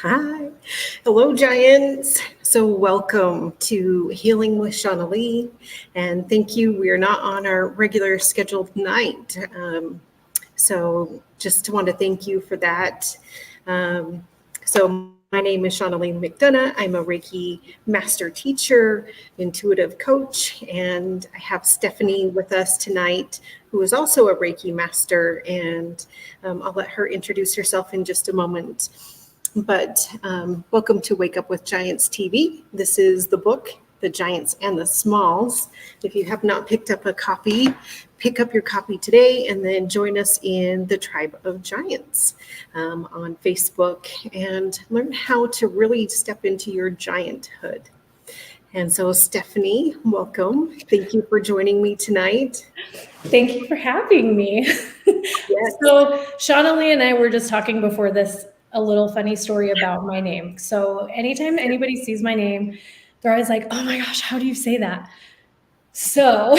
Hi. Hello, Giants. So welcome to Healing with Shawnalee. And thank you. We are not on our regular scheduled night. So just want to thank you for that. So my name is Shawnalee McDonough. I'm a Reiki Master teacher, intuitive coach, and I have Stephanie with us tonight, who is also a Reiki Master, and I'll let her introduce herself in just a moment. But welcome to Wake Up with Giants TV. This is the book, The Giants and the Smalls. If you have not picked up a copy, pick up your copy today and then join us in the Tribe of Giants on Facebook and learn how to really step into your gianthood. And so, Stephanie, welcome. Thank you for joining me tonight. Thank you for having me. Yes. So Shawnalee and I were just talking before this, a little funny story about my name. So anytime anybody sees my name, they're always like, oh my gosh, how do you say that? So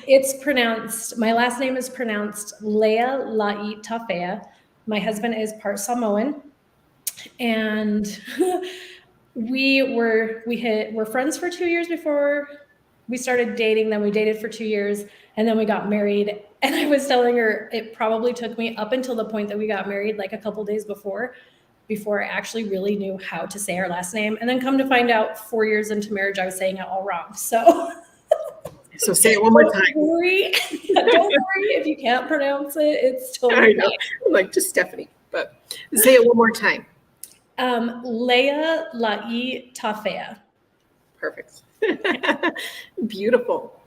it's pronounced, my last name is pronounced Lealaitafea. My husband is part Samoan. And we're friends for 2 years before we started dating. Then we dated for 2 years and then we got married. And I was telling her it probably took me up until the point that we got married, like a couple days before I actually really knew how to say our last name. And then come to find out 4 years into marriage, I was saying it all wrong. So say it one more time. Don't worry if you can't pronounce it. It's totally fine. I'm like, just Stephanie, but say it one more time. Lealaitafea. Perfect. Beautiful.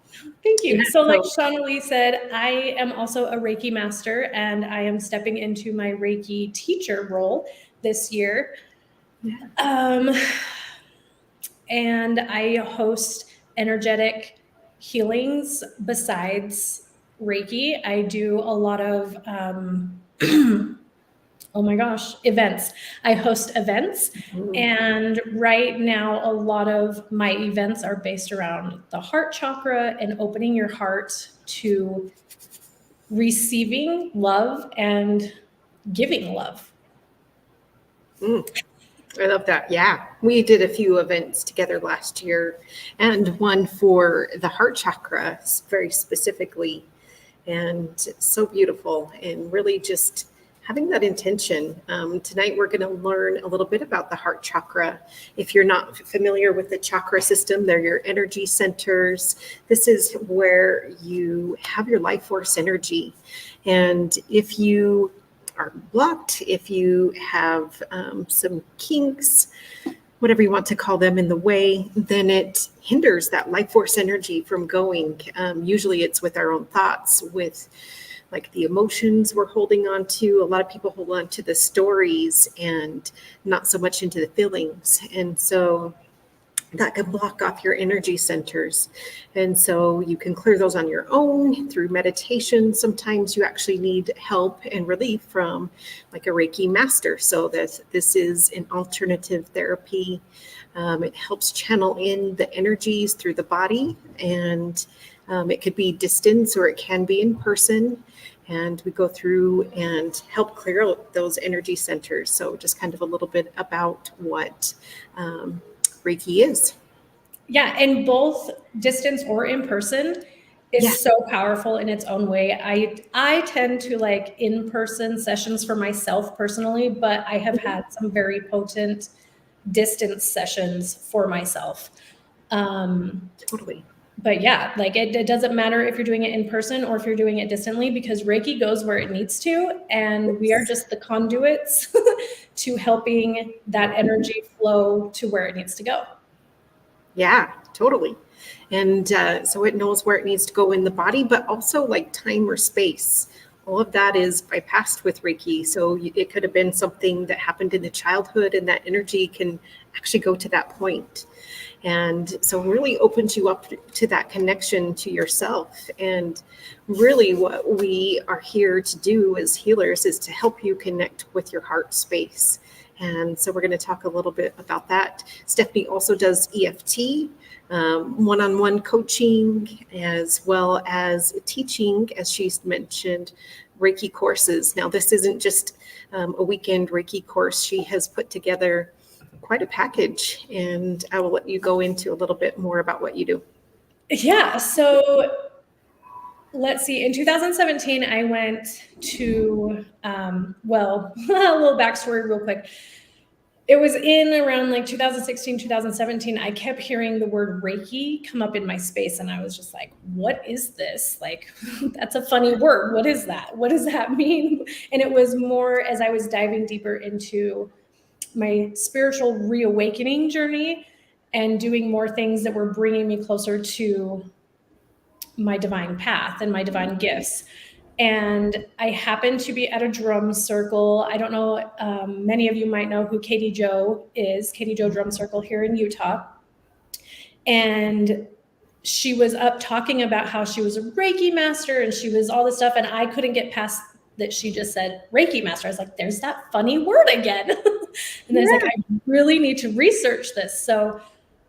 Thank you. So like Shawnalee said, I am also a Reiki Master and I am stepping into my Reiki teacher role this year. And I host energetic healings besides Reiki. I do a lot of events. I host events. And right now, a lot of my events are based around the heart chakra and opening your heart to receiving love and giving love. I love that. Yeah. We did a few events together last year and one for the heart chakra very specifically. And so beautiful and really just having that intention. Tonight, we're going to learn a little bit about the heart chakra. If you're not familiar with the chakra system, they're your energy centers. This is where you have your life force energy. And if you are blocked, if you have some kinks, whatever you want to call them in the way, then it hinders that life force energy from going. Usually it's with our own thoughts, with like the emotions we're holding on to. A lot of people hold on to the stories and not so much into the feelings. And so that can block off your energy centers. And so you can clear those on your own through meditation. Sometimes you actually need help and relief from like a Reiki Master. So this is an alternative therapy. It helps channel in the energies through the body, and it could be distance or it can be in person. And we go through and help clear out those energy centers. So just kind of a little bit about what Reiki is. Yeah, and both distance or in person is so powerful in its own way. I tend to like in-person sessions for myself personally, but I have had some very potent distance sessions for myself. Totally. But yeah, like it doesn't matter if you're doing it in person or if you're doing it distantly, because Reiki goes where it needs to. And we are just the conduits to helping that energy flow to where it needs to go. Yeah, totally. And so it knows where it needs to go in the body, but also like time or space. All of that is bypassed with Reiki. So it could have been something that happened in the childhood, and that energy can actually go to that point. And so really opens you up to that connection to yourself. And really what we are here to do as healers is to help you connect with your heart space. And so we're going to talk a little bit about that. Stephanie also does EFT, one-on-one coaching, as well as teaching, as she's mentioned, Reiki courses. Now, this isn't just a weekend Reiki course. She has put together quite a package, and I will let you go into a little bit more about what you do. Yeah. So let's see. In 2017, I went to, well, a little backstory real quick. It was in around like 2016, 2017, I kept hearing the word Reiki come up in my space. And I was just like, what is this? Like, that's a funny word. What is that? What does that mean? And it was more as I was diving deeper into my spiritual reawakening journey and doing more things that were bringing me closer to my divine path and my divine gifts. And I happened to be at a drum circle. I don't know, many of you might know who Katie Jo is, Katie Jo Drum Circle here in Utah. And she was up talking about how she was a Reiki master and she was all this stuff. And I couldn't get past that she just said Reiki master. I was like, there's that funny word again. And I was like, I really need to research this. So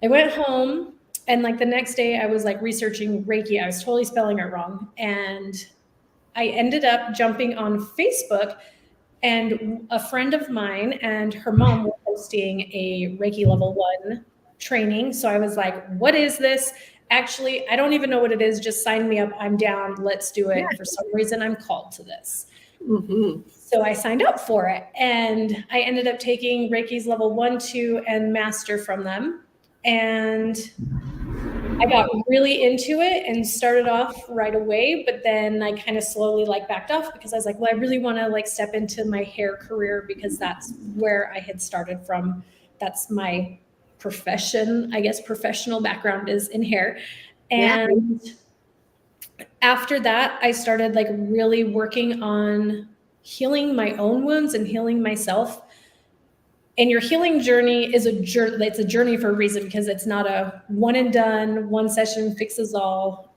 I went home and like the next day I was like researching Reiki. I was totally spelling it wrong. And I ended up jumping on Facebook, and a friend of mine and her mom were hosting a Reiki level 1 training. So I was like, what is this? Actually, I don't even know what it is. Just sign me up. I'm down. Let's do it. For some reason, I'm called to this. Mm-hmm. So I signed up for it, and I ended up taking Reiki's level 1, 2, and master from them. And I got really into it and started off right away, but then I kind of slowly like backed off because I was like, well, I really want to like step into my hair career because that's where I had started from. That's my profession. I guess professional background is in hair. And after that, I started like really working on healing my own wounds and healing myself. And your healing journey is a journey. It's a journey for a reason, because it's not a one and done, one session fixes all.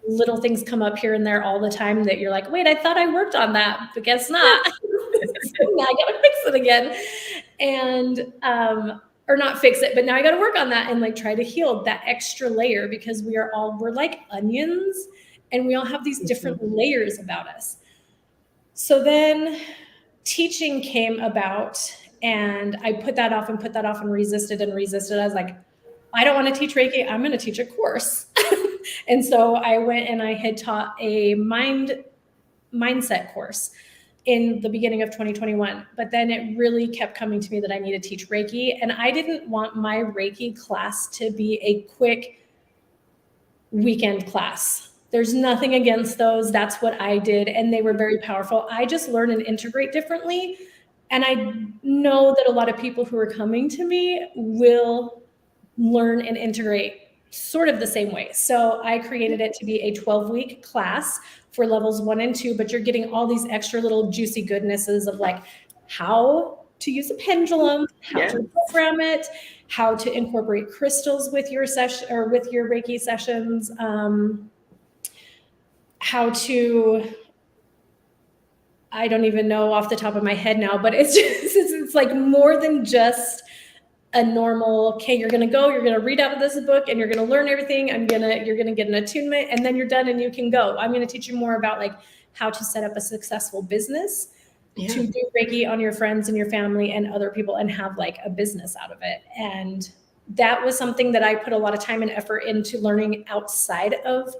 Little things come up here and there all the time that you're like, wait, I thought I worked on that, but guess not. Now I gotta fix it again. And, or not fix it, but now I got to work on that and like try to heal that extra layer, because we're like onions and we all have these different layers about us. So then teaching came about, and I put that off and resisted. I was like, I don't want to teach Reiki. I'm going to teach a course. And so I went and I had taught a mindset course in the beginning of 2021. But then it really kept coming to me that I need to teach Reiki. And I didn't want my Reiki class to be a quick weekend class. There's nothing against those. That's what I did. And they were very powerful. I just learn and integrate differently. And I know that a lot of people who are coming to me will learn and integrate sort of the same way. So I created it to be a 12-week class for levels 1 and 2, but you're getting all these extra little juicy goodnesses of like how to use a pendulum, how to program it, how to incorporate crystals with your session or with your Reiki sessions, how to, I don't even know off the top of my head now, but it's like more than just a normal, okay, you're going to read out of this book and you're going to learn everything. You're going to get an attunement and then you're done and you can go. I'm going to teach you more about like how to set up a successful business, to do Reiki on your friends and your family and other people and have like a business out of it. And that was something that I put a lot of time and effort into learning outside of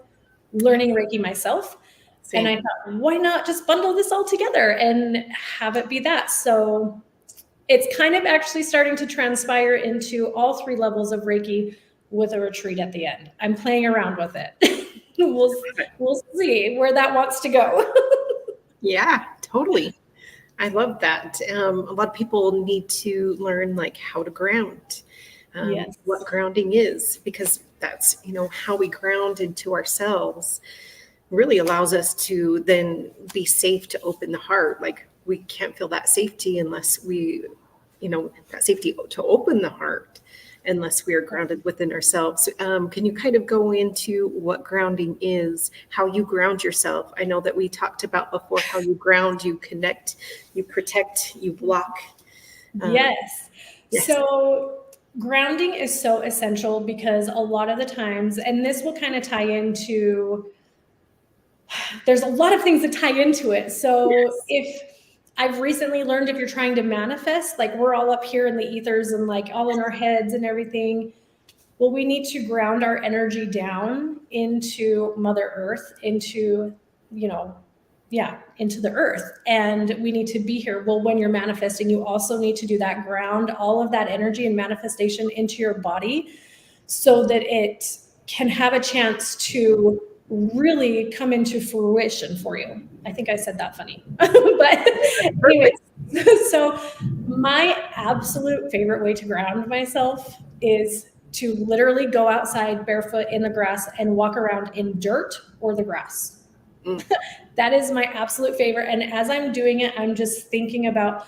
learning Reiki myself. Same. And I thought, why not just bundle this all together and have it be that? So it's kind of actually starting to transpire into all 3 levels of Reiki with a retreat at the end. I'm playing around with it. We'll see where that wants to go. Yeah, totally. I love that. A lot of people need to learn like how to ground, what grounding is, because that's, how we ground into ourselves really allows us to then be safe to open the heart. Like we can't feel that safety unless we, that safety to open the heart, unless we are grounded within ourselves. Can you kind of go into what grounding is, how you ground yourself? I know that we talked about before how you ground, you connect, you protect, you block. Yes. So grounding is so essential because a lot of the times, and this will kind of tie into there's a lot of things that tie into it. So if I've recently learned, if you're trying to manifest, like we're all up here in the ethers and like all in our heads and everything, well, we need to ground our energy down into Mother Earth, into, into the earth. And we need to be here. Well, when you're manifesting, you also need to do that, ground all of that energy and manifestation into your body so that it can have a chance to really come into fruition for you. I think I said that funny. But anyways, so my absolute favorite way to ground myself is to literally go outside barefoot in the grass and walk around in dirt or the grass. That is my absolute favorite. And as I'm doing it, I'm just thinking about,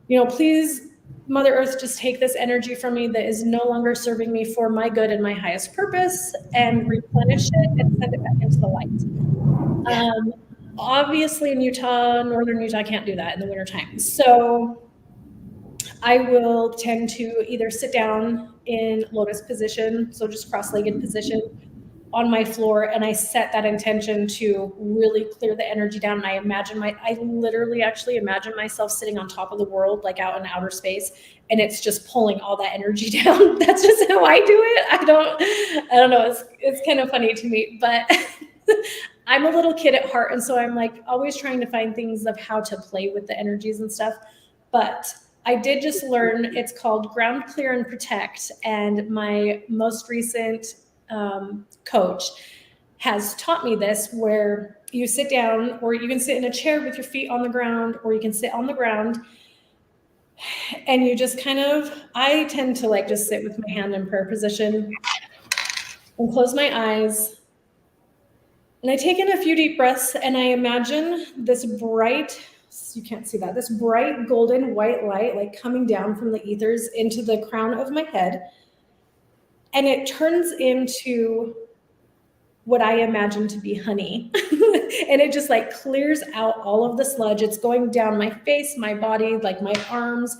please, Mother Earth, just take this energy from me that is no longer serving me for my good and my highest purpose, and replenish it and send it back into the light. Obviously in Utah, northern Utah, I can't do that in the wintertime. So I will tend to either sit down in lotus position, so just cross-legged position on my floor, and I set that intention to really clear the energy down. And I literally actually imagine myself sitting on top of the world, like out in outer space, and it's just pulling all that energy down. That's just how I do it. I don't know. It's kind of funny to me, but I'm a little kid at heart. And so I'm like always trying to find things of how to play with the energies and stuff. But I did just learn, it's called Ground, Clear, and Protect. And my most recent coach has taught me this, where you sit down, or you can sit in a chair with your feet on the ground, or you can sit on the ground, and you just I tend to like just sit with my hand in prayer position and close my eyes. And I take in a few deep breaths, and I imagine this bright, you can't see that, this bright golden white light like coming down from the ethers into the crown of my head. And it turns into what I imagine to be honey. And it just like clears out all of the sludge. It's going down my face, my body, like my arms,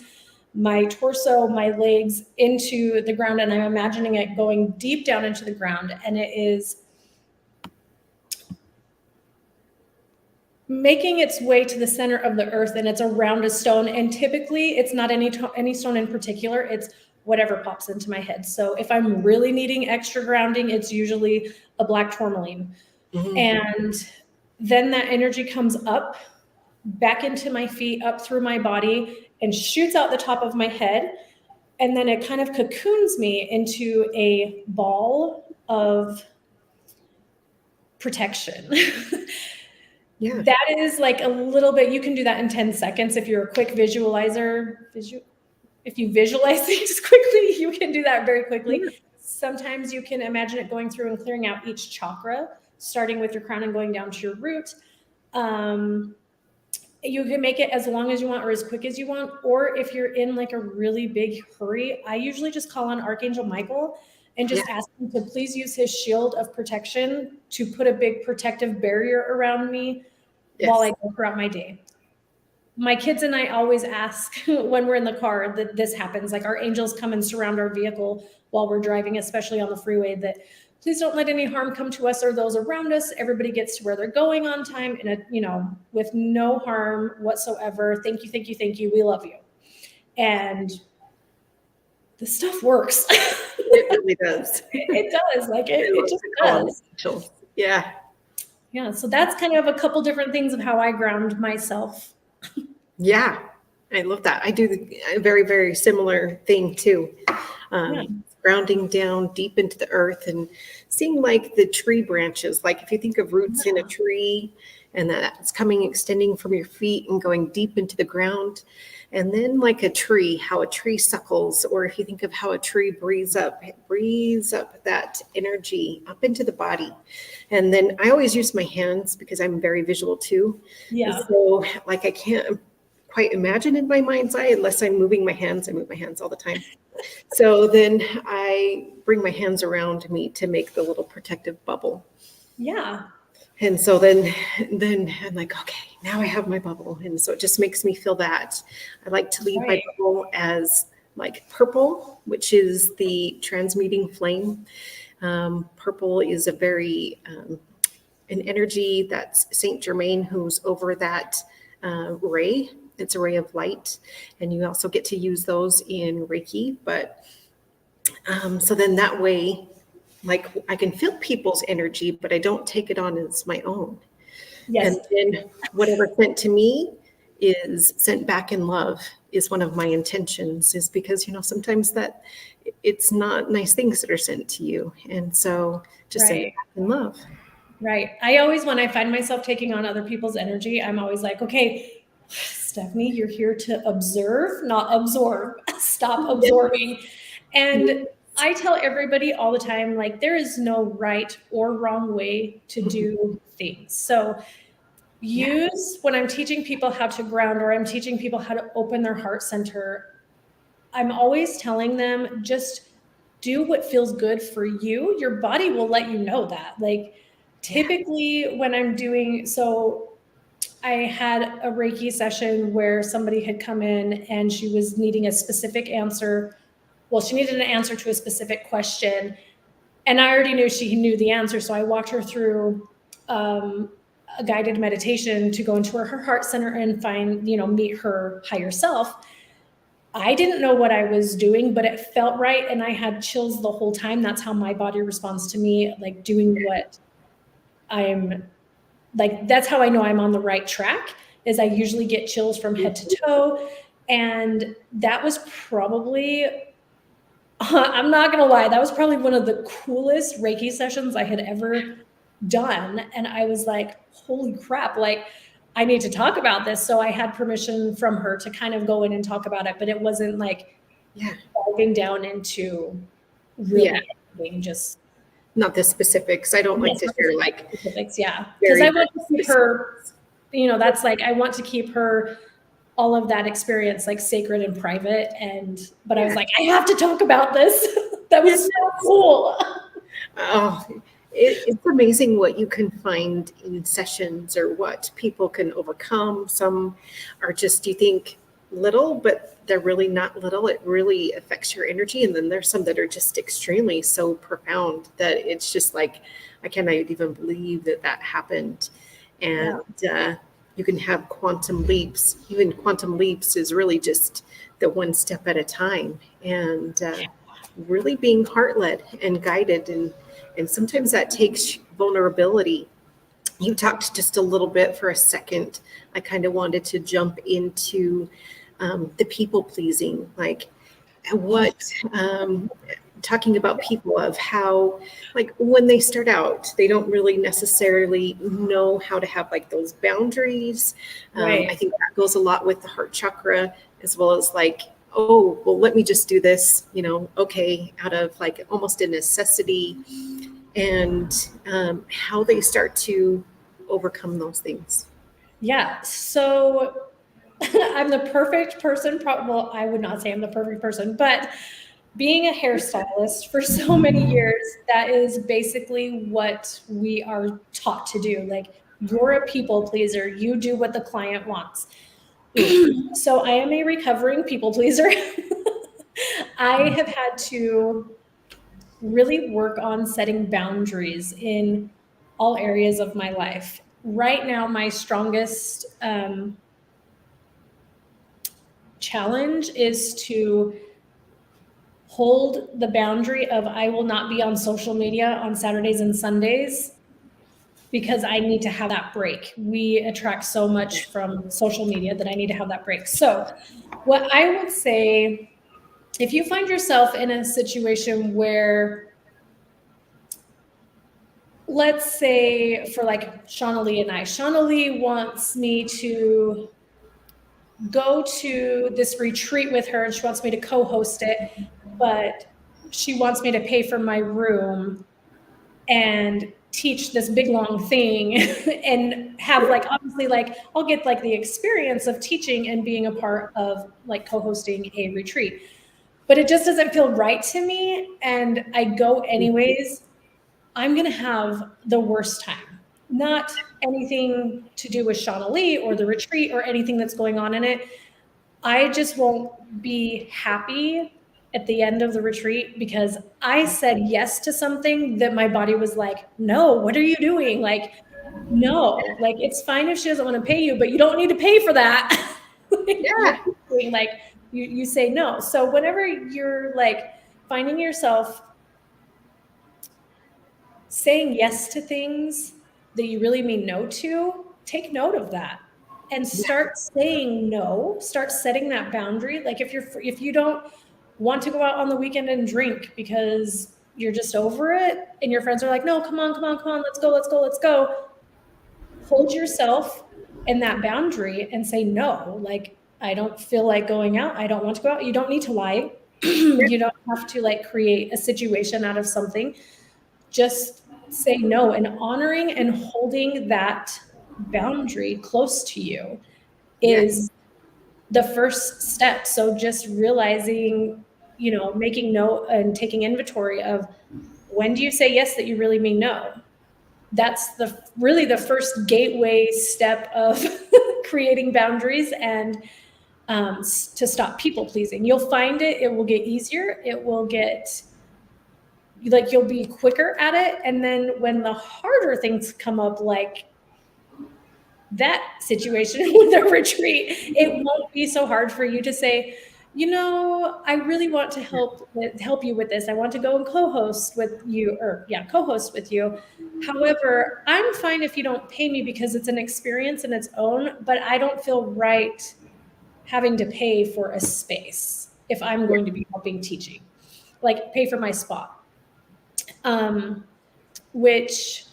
my torso, my legs into the ground. And I'm imagining it going deep down into the ground. And it is making its way to the center of the earth, and it's around a stone. And typically it's not any stone in particular. It's whatever pops into my head. So if I'm really needing extra grounding, it's usually a black tourmaline. Mm-hmm. And then that energy comes up, back into my feet, up through my body, and shoots out the top of my head. And then it kind of cocoons me into a ball of protection. Yeah. That is like a little bit, you can do that in 10 seconds. If you're a quick visualizer, if you visualize things quickly, you can do that very quickly. Yeah. Sometimes you can imagine it going through and clearing out each chakra, starting with your crown and going down to your root. You can make it as long as you want or as quick as you want. Or if you're in like a really big hurry, I usually just call on Archangel Michael and just ask him to please use his shield of protection to put a big protective barrier around me while I go throughout my day. My kids and I always ask when we're in the car that this happens, like our angels come and surround our vehicle while we're driving, especially on the freeway, that please don't let any harm come to us or those around us. Everybody gets to where they're going on time and, with no harm whatsoever. Thank you, thank you, thank you. We love you. And the stuff works. It really does. It does. Like it just does. Yeah. Yeah. So that's kind of a couple different things of how I ground myself. Yeah. I love that. I do a very, very similar thing too. Grounding down deep into the earth and seeing like the tree branches. Like if you think of roots in a tree and that's extending from your feet and going deep into the ground. And then like a tree, how a tree suckles, or if you think of how a tree breathes up that energy up into the body. And then I always use my hands because I'm very visual too. Yeah. And so like I can't quite imagine in my mind's eye unless I'm moving my hands. I move my hands all the time. So then I bring my hands around me to make the little protective bubble. Yeah. And so then I'm like, okay, now I have my bubble. And so it just makes me feel that. I like to leave my bubble as like purple, which is the transmuting flame. Purple is a very an energy that's Saint Germain, who's over that ray. It's a ray of light, and you also get to use those in Reiki. But so then that way, like I can feel people's energy, but I don't take it on as my own. Yes. And then whatever sent to me is sent back in love is one of my intentions, is because, sometimes that it's not nice things that are sent to you. And so just send it back in love. Right. I always, when I find myself taking on other people's energy, I'm always like, okay, Stephanie, you're here to observe, not absorb. Stop absorbing. And I tell everybody all the time, like, there is no right or wrong way to do things. So when I'm teaching people how to ground, or I'm teaching people how to open their heart center, I'm always telling them, just do what feels good for you. Your body will let you know that. Like, typically when I'm doing, so I had a Reiki session where somebody had come in and she was needing a specific answer. Well, she needed an answer to a specific question. And I already knew she knew the answer. So I walked her through a guided meditation to go into her heart center and find, meet her higher self. I didn't know what I was doing, but it felt right. And I had chills the whole time. That's how my body responds to me, like doing what I'm like, that's how I know I'm on the right track, is I usually get chills from head to toe. And that was probably, I'm not going to lie, that was probably one of the coolest Reiki sessions I had ever done. And I was like, holy crap, like, I need to talk about this. So I had permission from her to kind of go in and talk about it, but it wasn't like diving down into really anything, just not the specifics. I don't like to share like specifics. Yeah. Because I want to keep her, that's like, I want to keep her, all of that experience, like, sacred and private. But I was like, I have to talk about this. That was so cool. Oh, it's amazing what you can find in sessions, or what people can overcome. Some are just, you think, little, but they're really not little. It really affects your energy. And then there's some that are just extremely so profound that it's just like, I cannot even believe that happened. And you can have quantum leaps. Even quantum leaps is really just the one step at a time, and really being heart-led and guided. And sometimes that takes vulnerability. You talked just a little bit for a second. I kind of wanted to jump into the people pleasing, like what, talking about people, of how, like, when they start out, they don't really necessarily know how to have like those boundaries. I think that goes a lot with the heart chakra, as well as like, oh, well, let me just do this, okay, out of like almost a necessity, and how they start to overcome those things. Yeah. So I'm the perfect person. Well, I would not say I'm the perfect person, but being a hairstylist for so many years, that is basically what we are taught to do. Like, you're a people pleaser. You do what the client wants. So I am a recovering people pleaser. I have had to really work on setting boundaries in all areas of my life. Right now, my strongest challenge is to hold the boundary of, I will not be on social media on Saturdays and Sundays, because I need to have that break. We attract so much from social media that I need to have that break. So what I would say, if you find yourself in a situation where, let's say for like Shawnalee and Shawnalee wants me to go to this retreat with her, and she wants me to co-host it, but she wants me to pay for my room and teach this big long thing and have like, obviously, like, I'll get like the experience of teaching and being a part of like co-hosting a retreat, but it just doesn't feel right to me, and I go anyways, I'm going to have the worst time. Not anything to do with Shawnalee or the retreat or anything that's going on in it. I just won't be happy at the end of the retreat because I said yes to something that my body was like, no, what are you doing? Like, no, like it's fine if she doesn't want to pay you, but you don't need to pay for that. Yeah. Like you say no. So whenever you're like finding yourself saying yes to things that you really mean no to, take note of that and start saying no, start setting that boundary. Like if you don't want to go out on the weekend and drink because you're just over it and your friends are like, no, come on, let's go. Hold yourself in that boundary and say no. Like, I don't feel like going out. I don't want to go out. You don't need to lie. You don't have to like create a situation out of something. Just say no, and honoring and holding that boundary close to you is the first step. So just realizing, making note and taking inventory of when do you say yes that you really mean no? That's really the first gateway step of creating boundaries and to stop people pleasing. You'll find it will get easier. It will get like you'll be quicker at it. And then when the harder things come up, like that situation with the retreat, it won't be so hard for you to say, I really want to help you with this. I want to go and co-host with you. However, I'm fine if you don't pay me because it's an experience in its own, but I don't feel right having to pay for a space if I'm going to be helping teaching, like pay for my spot. Which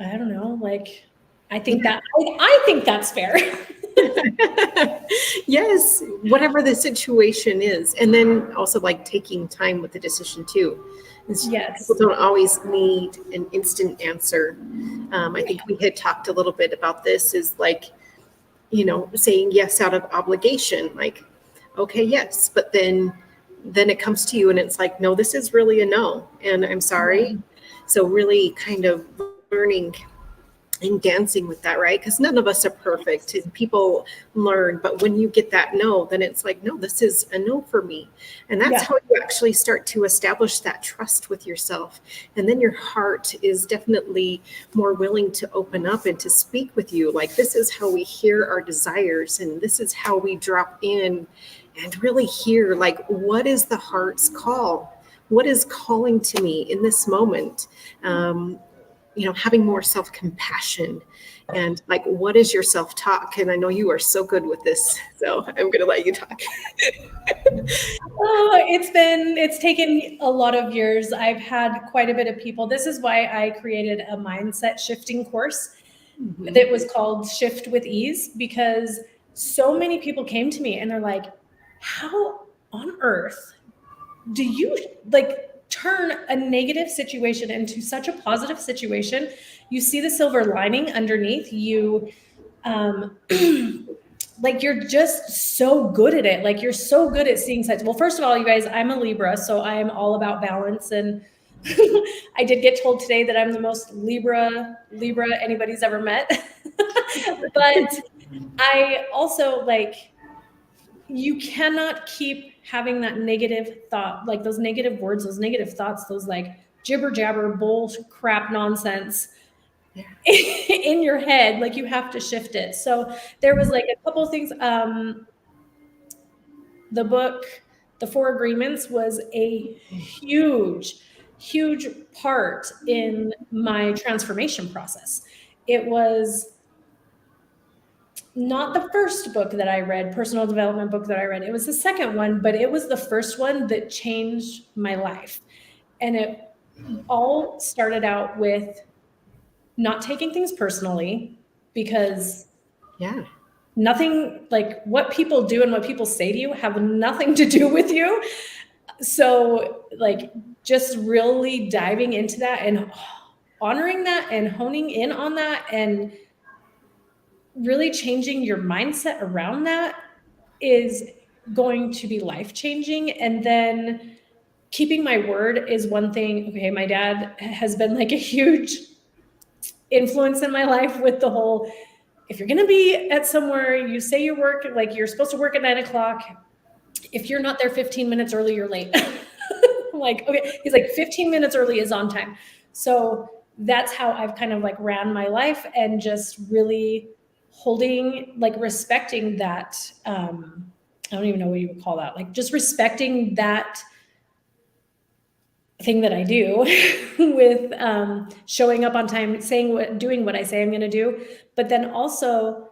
I don't know, like, I think that's fair. Yes, whatever the situation is. And then also like taking time with the decision too. Yes. People don't always need an instant answer. I think we had talked a little bit about this is like, saying yes out of obligation, like, okay, yes, but then it comes to you and it's like, no, this is really a no. And I'm sorry. Mm-hmm. So really kind of learning and dancing with that, right? Because none of us are perfect and people learn. But when you get that no, then it's like, no, this is a no for me. And that's how you actually start to establish that trust with yourself. And then your heart is definitely more willing to open up and to speak with you. Like, this is how we hear our desires. And this is how we drop in and really hear, like, what is the heart's call? What is calling to me in this moment? Having more self-compassion and like, what is your self-talk? And I know you are so good with this, so I'm going to let you talk. It's taken a lot of years. I've had quite a bit of people. This is why I created a mindset shifting course that was called Shift with Ease, because so many people came to me and they're like, how on earth do you like turn a negative situation into such a positive situation? You see the silver lining underneath you. Like, you're just so good at it. Like, you're so good at seeing such. Well, first of all, you guys, I'm a Libra, so I am all about balance. And I did get told today that I'm the most Libra anybody's ever met. But I also, like, you cannot keep having that negative thought, like those negative words, those negative thoughts, those like jibber jabber, bull crap nonsense in your head. Like, you have to shift it. So there was like a couple of things. The book, The 4 Agreements, was a huge part in my transformation process. It was not the first book that I read, personal development book that I read. It was the second one, but it was the first one that changed my life. And it all started out with not taking things personally, because nothing, like what people do and what people say to you have nothing to do with you. So like just really diving into that and honoring that and honing in on that and really changing your mindset around that is going to be life-changing. And then keeping my word is one thing. Okay, my dad has been like a huge influence in my life with the whole, if you're going to be at somewhere, you say you work, like you're supposed to work at 9:00. If you're not there 15 minutes early, you're late. I'm like, okay. He's like, 15 minutes early is on time. So that's how I've kind of like ran my life, and just really holding, like respecting that. I don't even know what you would call that. Like just respecting that thing that I do with showing up on time, doing what I say I'm going to do. But then also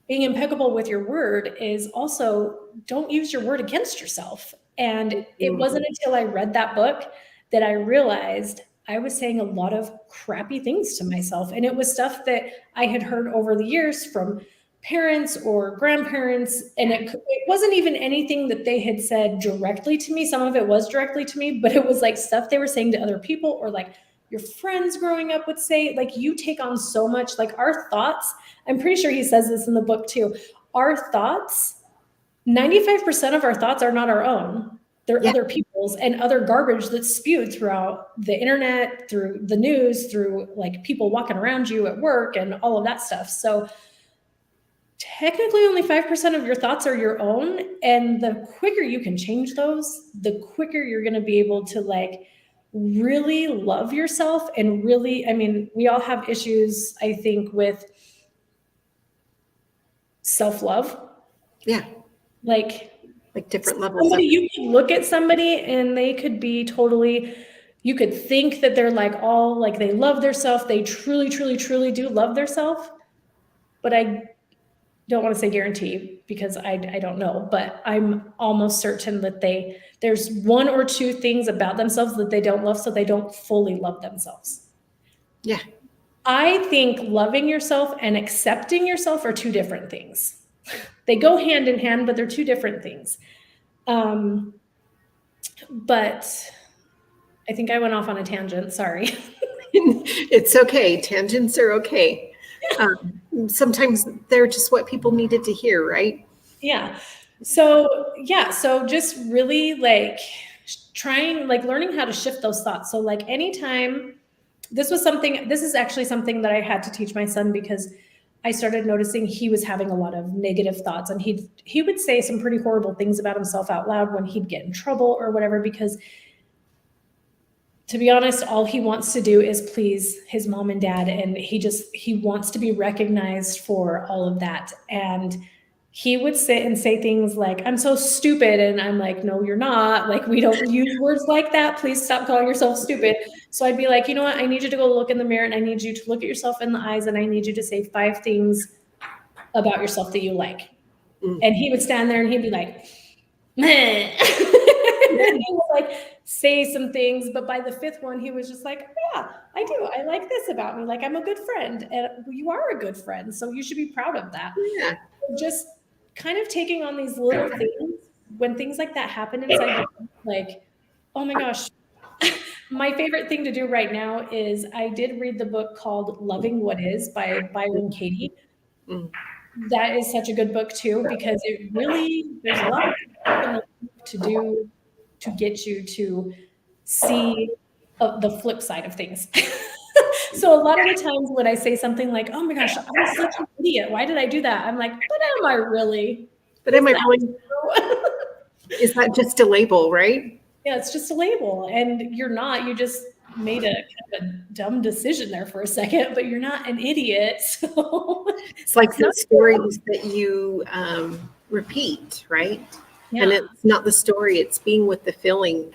being impeccable with your word is also, don't use your word against yourself. And it wasn't until I read that book that I realized I was saying a lot of crappy things to myself. And it was stuff that I had heard over the years from parents or grandparents. And it wasn't even anything that they had said directly to me. Some of it was directly to me, but it was like stuff they were saying to other people, or like your friends growing up would say. Like, you take on so much, like our thoughts. I'm pretty sure he says this in the book too. Our thoughts, 95% of our thoughts are not our own. They're other people's, and other garbage that's spewed throughout the internet, through the news, through like people walking around you at work and all of that stuff. So technically only 5% of your thoughts are your own. And the quicker you can change those, the quicker you're going to be able to like really love yourself. And really, I mean, we all have issues, I think, with self-love. Yeah. Like different levels. You could look at somebody and they could be totally, you could think that they're like all like they love their self. They truly, truly, truly do love their self. But I don't want to say guarantee, because I don't know, but I'm almost certain that there's one or two things about themselves that they don't love, so they don't fully love themselves. Yeah. I think loving yourself and accepting yourself are two different things. They go hand in hand, but they're two different things. But I think I went off on a tangent. Sorry. It's okay. Tangents are okay. Sometimes they're just what people needed to hear, right? Yeah. So just really like trying, like learning how to shift those thoughts. So like anytime, this is actually something that I had to teach my son, because I started noticing he was having a lot of negative thoughts, and he would say some pretty horrible things about himself out loud when he'd get in trouble or whatever, because to be honest, all he wants to do is please his mom and dad. And he wants to be recognized for all of that. And he would sit and say things like, I'm so stupid. And I'm like, no, you're not. Like, we don't use words like that. Please stop calling yourself stupid. So I'd be like, you know what? I need you to go look in the mirror, and I need you to look at yourself in the eyes, and I need you to say 5 things about yourself that you like. And he would stand there and he'd be like, meh. And he would like say some things, but by the 5th one, he was just like, yeah, I do. I like this about me. Like, I'm a good friend, and you are a good friend. So you should be proud of that. Yeah. Just kind of taking on these little things when things like that happen inside you, like, oh my gosh. My favorite thing to do right now is I did read the book called Loving What Is by Byron Katie. That is such a good book too, because it really, there's a lot of to do to get you to see the flip side of things. So a lot of the times when I say something like, oh my gosh, I'm such an idiot, why did I do that? I'm like, but am I really? But am I really? Is that just a label, right? Yeah, it's just a label. And you're not, you just made a kind of a dumb decision there for a second, but you're not an idiot. So it's like the stories that you repeat, right? Yeah. And it's not the story, it's being with the feeling.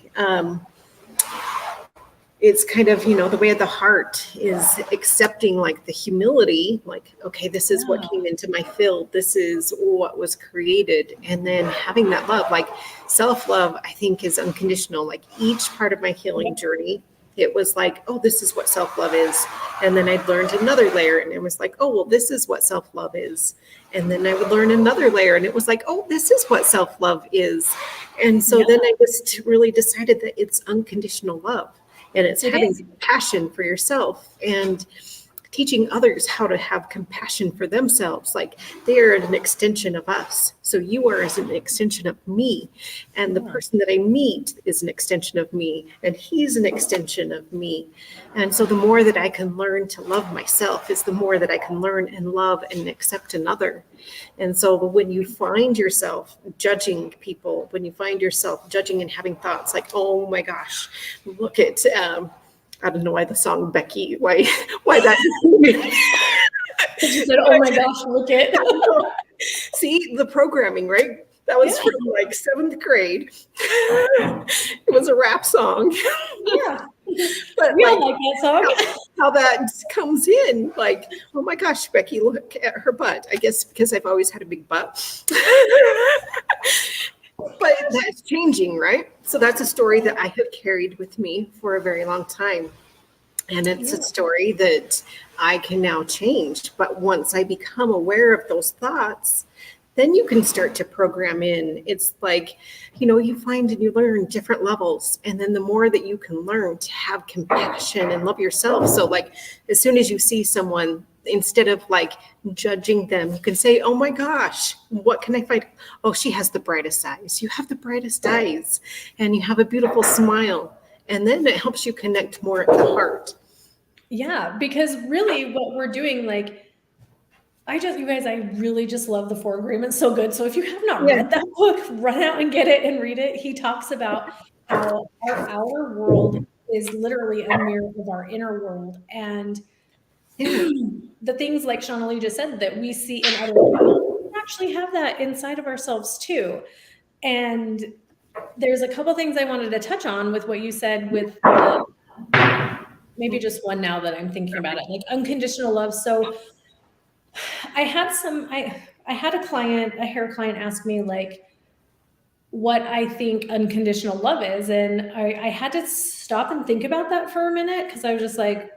It's kind of, the way of the heart is accepting like the humility, like, okay, this is what came into my field. This is what was created. And then having that love, like self-love, I think is unconditional. Like each part of my healing journey, it was like, oh, this is what self-love is. And then I'd learned another layer, and it was like, oh, well, this is what self-love is. And then I would learn another layer, and it was like, oh, this is what self-love is. And so then I just really decided that it's unconditional love. And it's having compassion for yourself and teaching others how to have compassion for themselves. Like they are an extension of us. So you are as an extension of me. And the person that I meet is an extension of me. And he's an extension of me. And so the more that I can learn to love myself is the more that I can learn and love and accept another. And so when you find yourself judging people, when you find yourself judging and having thoughts like, oh my gosh, look at I don't know why the song Becky, why that. She said, oh my gosh, look at. See, the programming, right? That was from like 7th grade. It was a rap song. Yeah. But We all like that song. how that comes in, like, oh my gosh, Becky, look at her butt. I guess because I've always had a big butt. But that's changing, right? So that's a story that I have carried with me for a very long time. And it's a story that I can now change. But once I become aware of those thoughts, then you can start to program in. It's like, you find and you learn different levels. And then the more that you can learn to have compassion and love yourself. So like, as soon as you see someone, instead of like judging them, you can say, oh my gosh, what can I find? Oh, she has the brightest eyes. You have the brightest eyes and you have a beautiful smile. And then it helps you connect more at the heart. Yeah, because really what we're doing, like, you guys, I really just love the 4 Agreements so good. So if you have not read that book, run out and get it and read it. He talks about how our outer world is literally a mirror of our inner world. And the things like Shawnalee just said that we see in other people, we actually have that inside of ourselves too. And there's a couple things I wanted to touch on with what you said with maybe just one now that I'm thinking about it, like unconditional love. So I had a hair client ask me like what I think unconditional love is. And I had to stop and think about that for a minute because I was just like,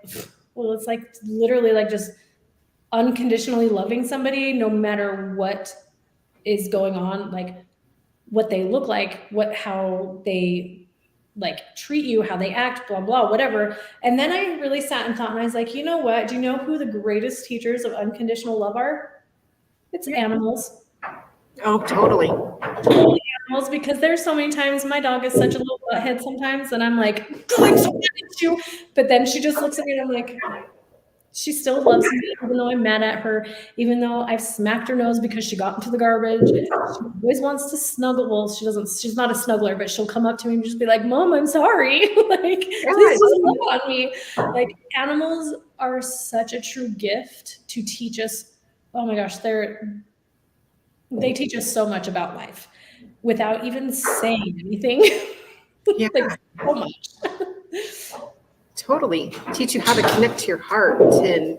well, it's like literally like just unconditionally loving somebody no matter what is going on, like what they look like, how they like treat you, how they act, blah, blah, whatever. And then I really sat and thought, and I was like, you know what? Do you know who the greatest teachers of unconditional love are? It's animals. Oh, totally. Totally animals, because there's so many times my dog is such a little butthead sometimes, and I'm like, I'm so mad at you. But then she just looks at me and I'm like, she still loves me, even though I'm mad at her, even though I've smacked her nose because she got into the garbage. She always wants to snuggle. Well, she's not a snuggler, but she'll come up to me and just be like, Mom, I'm sorry. Like, please just love on me. Like, animals are such a true gift to teach us. Oh my gosh, they teach us so much about life without even saying anything. Yeah. Like, so much. Totally. Teach you how to connect to your heart and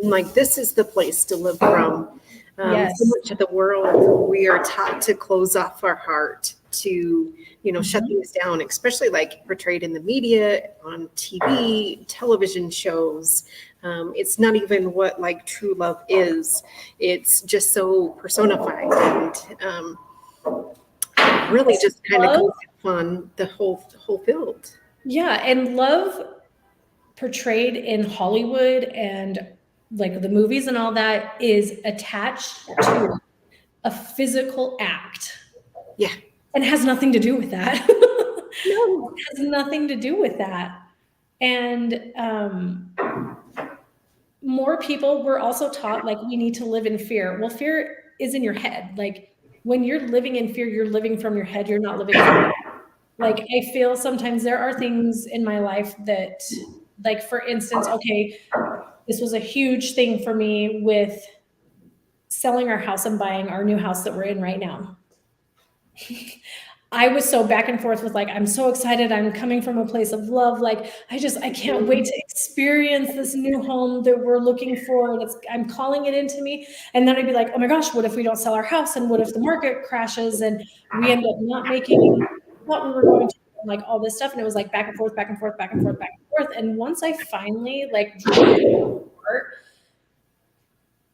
like, this is the place to live from. Yes. So much of the world, we are taught to close off our heart, to, shut things down, especially like portrayed in the media, on TV, television shows. It's not even what like true love is. It's just so personified and really just kind of goes on the whole field. Yeah, and love portrayed in Hollywood and like the movies and all that is attached to a physical act. Yeah. And has nothing to do with that. No. It has nothing to do with that. And more people were also taught like we need to live in fear. Well, fear is in your head. Like when you're living in fear, you're living from your head. You're not living from your head. Like I feel sometimes there are things in my life that, like for instance, okay, this was a huge thing for me with selling our house and buying our new house that we're in right now. I was so back and forth with like, I'm so excited. I'm coming from a place of love. Like, I can't wait to experience this new home that we're looking for. I'm calling it into me. And then I'd be like, oh my gosh, what if we don't sell our house? And what if the market crashes and we end up not making what we were going to, like all this stuff. And it was like back and forth, back and forth, back and forth, back and forth. And once I finally like drew it apart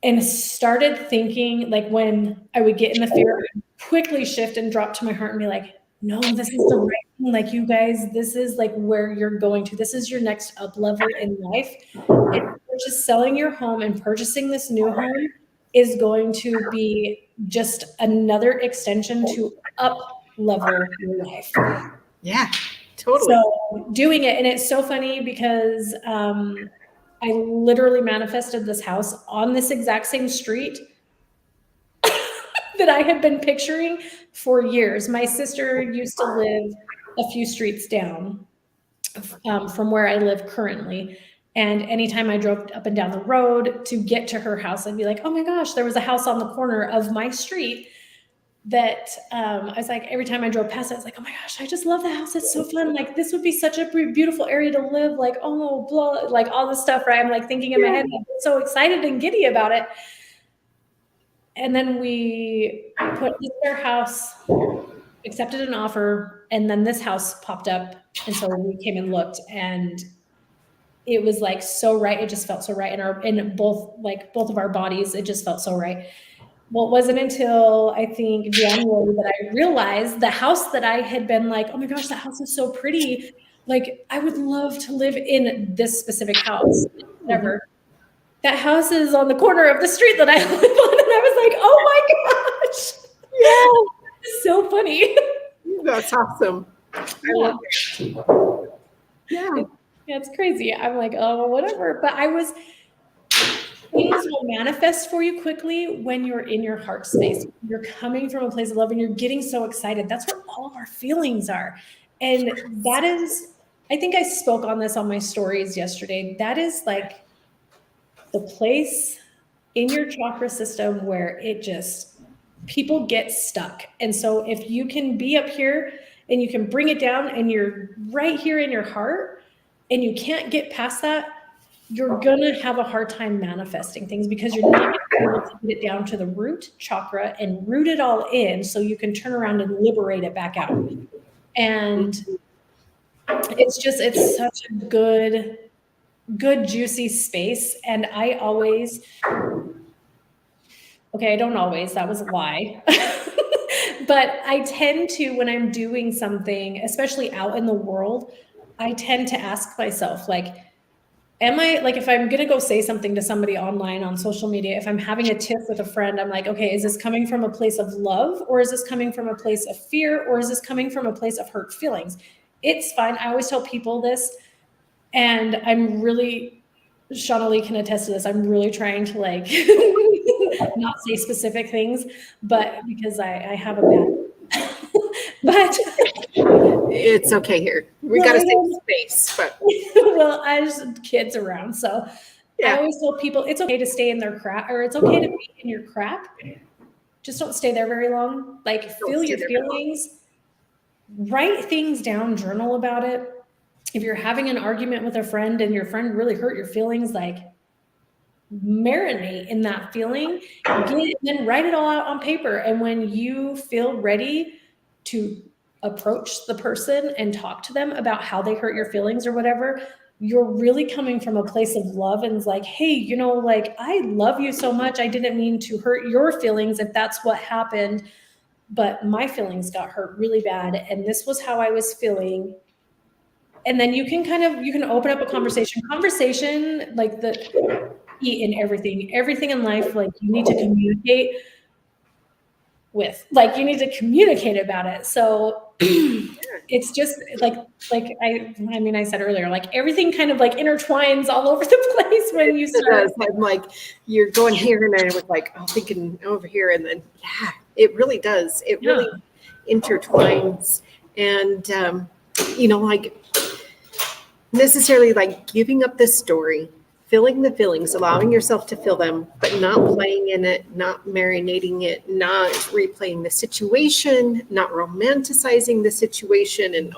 and started thinking, like when I would get in the fear, I'd quickly shift and drop to my heart and be like, no, this is the right thing. Like you guys, this is like where you're going to. This is your next up level in life. And just selling your home and purchasing this new home is going to be just another extension to up level your life. Yeah, totally. So doing it, and it's so funny because I literally manifested this house on this exact same street that I had been picturing for years. My sister used to live a few streets down, from where I live currently. And anytime I drove up and down the road to get to her house, I'd be like, oh my gosh, there was a house on the corner of my street that I was like, every time I drove past, I was like, oh my gosh, I just love the house. It's so fun. Like, this would be such a beautiful area to live. Like, oh, blah, like all this stuff, right? I'm like thinking in my head, I'm so excited and giddy about it. And then we put their house, accepted an offer, and then this house popped up. And so we came and looked, and it was like so right. It just felt so right in both of our bodies. It just felt so right. Well, it wasn't until I think January that I realized the house that I had been like, oh my gosh, that house is so pretty. Like, I would love to live in this specific house, whatever. That house is on the corner of the street that I live on. And I was like, oh my gosh. Yeah. It's so funny. That's awesome. I love it. Yeah. It's crazy. I'm like, oh, whatever. But things will manifest for you quickly when you're in your heart space. You're coming from a place of love and you're getting so excited. That's where all of our feelings are. And that is, I think I spoke on this on my stories yesterday. That is like the place in your chakra system where people get stuck. And so if you can be up here and you can bring it down and you're right here in your heart and you can't get past that, you're going to have a hard time manifesting things because you're not able to get it down to the root chakra and root it all in so you can turn around and liberate it back out. And it's such a good, juicy space. And I don't always, that was a lie. But I tend to, when I'm doing something, especially out in the world, I tend to ask myself, like, if I'm going to go say something to somebody online on social media, if I'm having a tiff with a friend, I'm like, okay, is this coming from a place of love, or is this coming from a place of fear, or is this coming from a place of hurt feelings? It's fine. I always tell people this, and I'm really, Shawnalee can attest to this. I'm really trying to like not say specific things, but because I have a bad, but it's okay here. We got to save space, but well, I just kids around. So I always tell people it's okay to stay in their crap, or it's okay to be in your crap. Just don't stay there very long. Like, feel your feelings, write things down, journal about it. If you're having an argument with a friend and your friend really hurt your feelings, like, marinate in that feeling, then write it all out on paper. And when you feel ready to approach the person and talk to them about how they hurt your feelings or whatever, you're really coming from a place of love and it's like, hey, like, I love you so much. I didn't mean to hurt your feelings if that's what happened, but my feelings got hurt really bad. And this was how I was feeling. And then you can open up a conversation, like the key in everything in life. Like, you need to communicate you need to communicate about it. So it's just like I said earlier, like, everything kind of like intertwines all over the place when you start. I'm like, you're going here and I was like, oh, thinking over here. And then, it really does. It really intertwines. And, like, necessarily like giving up this story, feeling the feelings, allowing yourself to feel them, but not playing in it, not marinating it, not replaying the situation, not romanticizing the situation and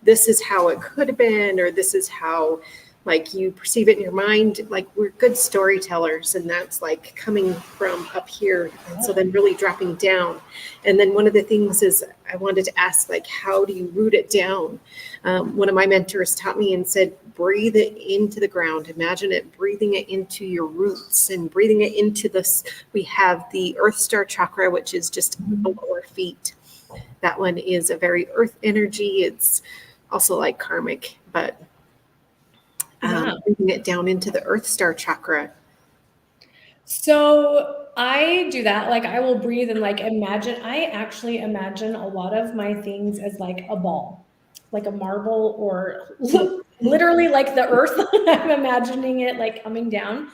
this is how it could have been, or this is how like you perceive it in your mind. Like, we're good storytellers, and that's like coming from up here. And so then really dropping down. And then one of the things is I wanted to ask, like, how do you root it down? One of my mentors taught me and said, breathe it into the ground. Imagine it, breathing it into your roots and breathing it into this. We have the Earth Star Chakra, which is just below our feet. That one is a very earth energy. It's also like karmic, but breathing it down into the Earth Star Chakra. So I do that. Like, I will breathe and like I actually imagine a lot of my things as like a ball, like a marble, or literally like the earth. I'm imagining it like coming down,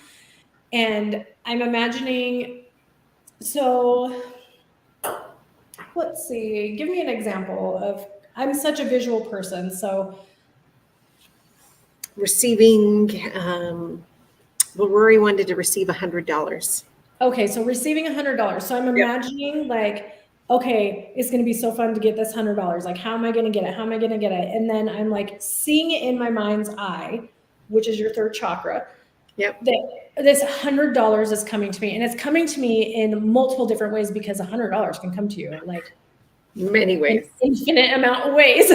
and I'm imagining, so let's see, give me an example of, I'm such a visual person. So receiving, well, Rory wanted to receive $100. Okay, so receiving $100. So I'm imagining like, okay, it's going to be so fun to get this $100. Like, how am I going to get it? How am I going to get it? And then I'm like seeing it in my mind's eye, which is your third chakra. Yep. That this $100 is coming to me, and it's coming to me in multiple different ways, because $100 can come to you like Many ways. an infinite amount of ways.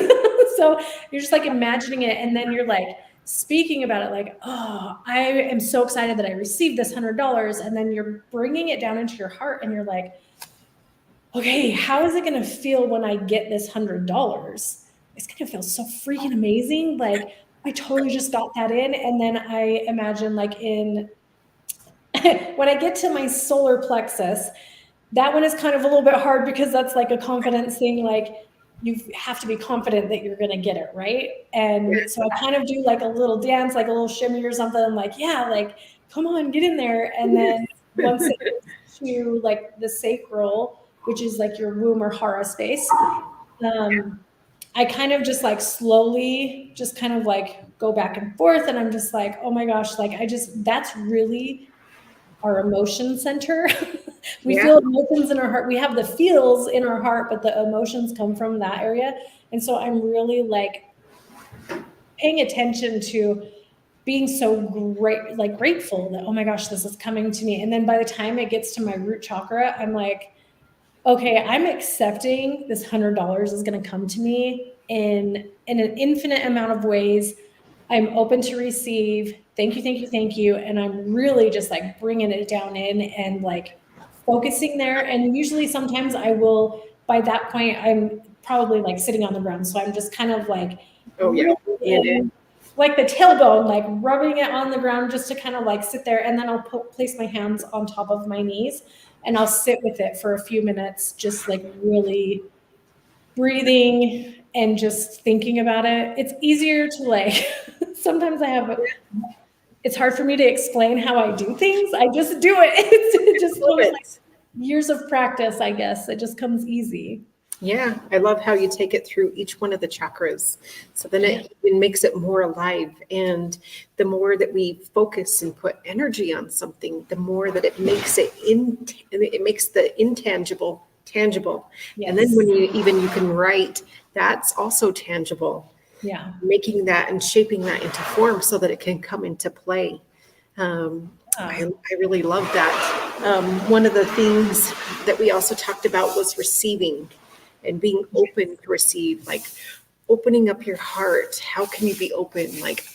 So you're just like imagining it, and then you're like speaking about it like, oh, I am so excited that I received this $100. And then you're bringing it down into your heart, and you're like, okay, how is it going to feel when I get this $100? It's going to feel so freaking amazing. Like, I totally just got that in. And then I imagine like when I get to my solar plexus, that one is kind of a little bit hard, because that's like a confidence thing. Like, you have to be confident that you're going to get it, right? And so I kind of do like a little dance, like a little shimmy or something. I'm like, yeah, like, come on, get in there. And then once it gets to like the sacral, which is like your womb or hara space, I kind of just like slowly just kind of like go back and forth. And I'm just like, oh my gosh, like that's really our emotion center. We feel emotions in our heart. We have the feels in our heart, but the emotions come from that area. And so I'm really like paying attention to being so grateful that, oh my gosh, this is coming to me. And then by the time it gets to my root chakra, I'm like, okay, I'm accepting this $100 is going to come to me in an infinite amount of ways. I'm open to receive. Thank you, thank you, thank you. And I'm really just like bringing it down in and like focusing there. And usually sometimes I will, by that point, I'm probably like sitting on the ground. So I'm just kind of like, like the tailbone, like rubbing it on the ground just to kind of like sit there. And then I'll place my hands on top of my knees, and I'll sit with it for a few minutes, just like really breathing and just thinking about it. It's easier to like, sometimes it's hard for me to explain how I do things. I just do it. It just like years of practice, I guess. It just comes easy. Yeah, I love how you take it through each one of the chakras. So then it makes it more alive. And the more that we focus and put energy on something, the more that it makes it makes the intangible tangible. Yes. And then when you can write, that's also tangible. Yeah. Making that and shaping that into form so that it can come into play. I really love that. One of the things that we also talked about was receiving and being open to receive, like opening up your heart. How can you be open? Like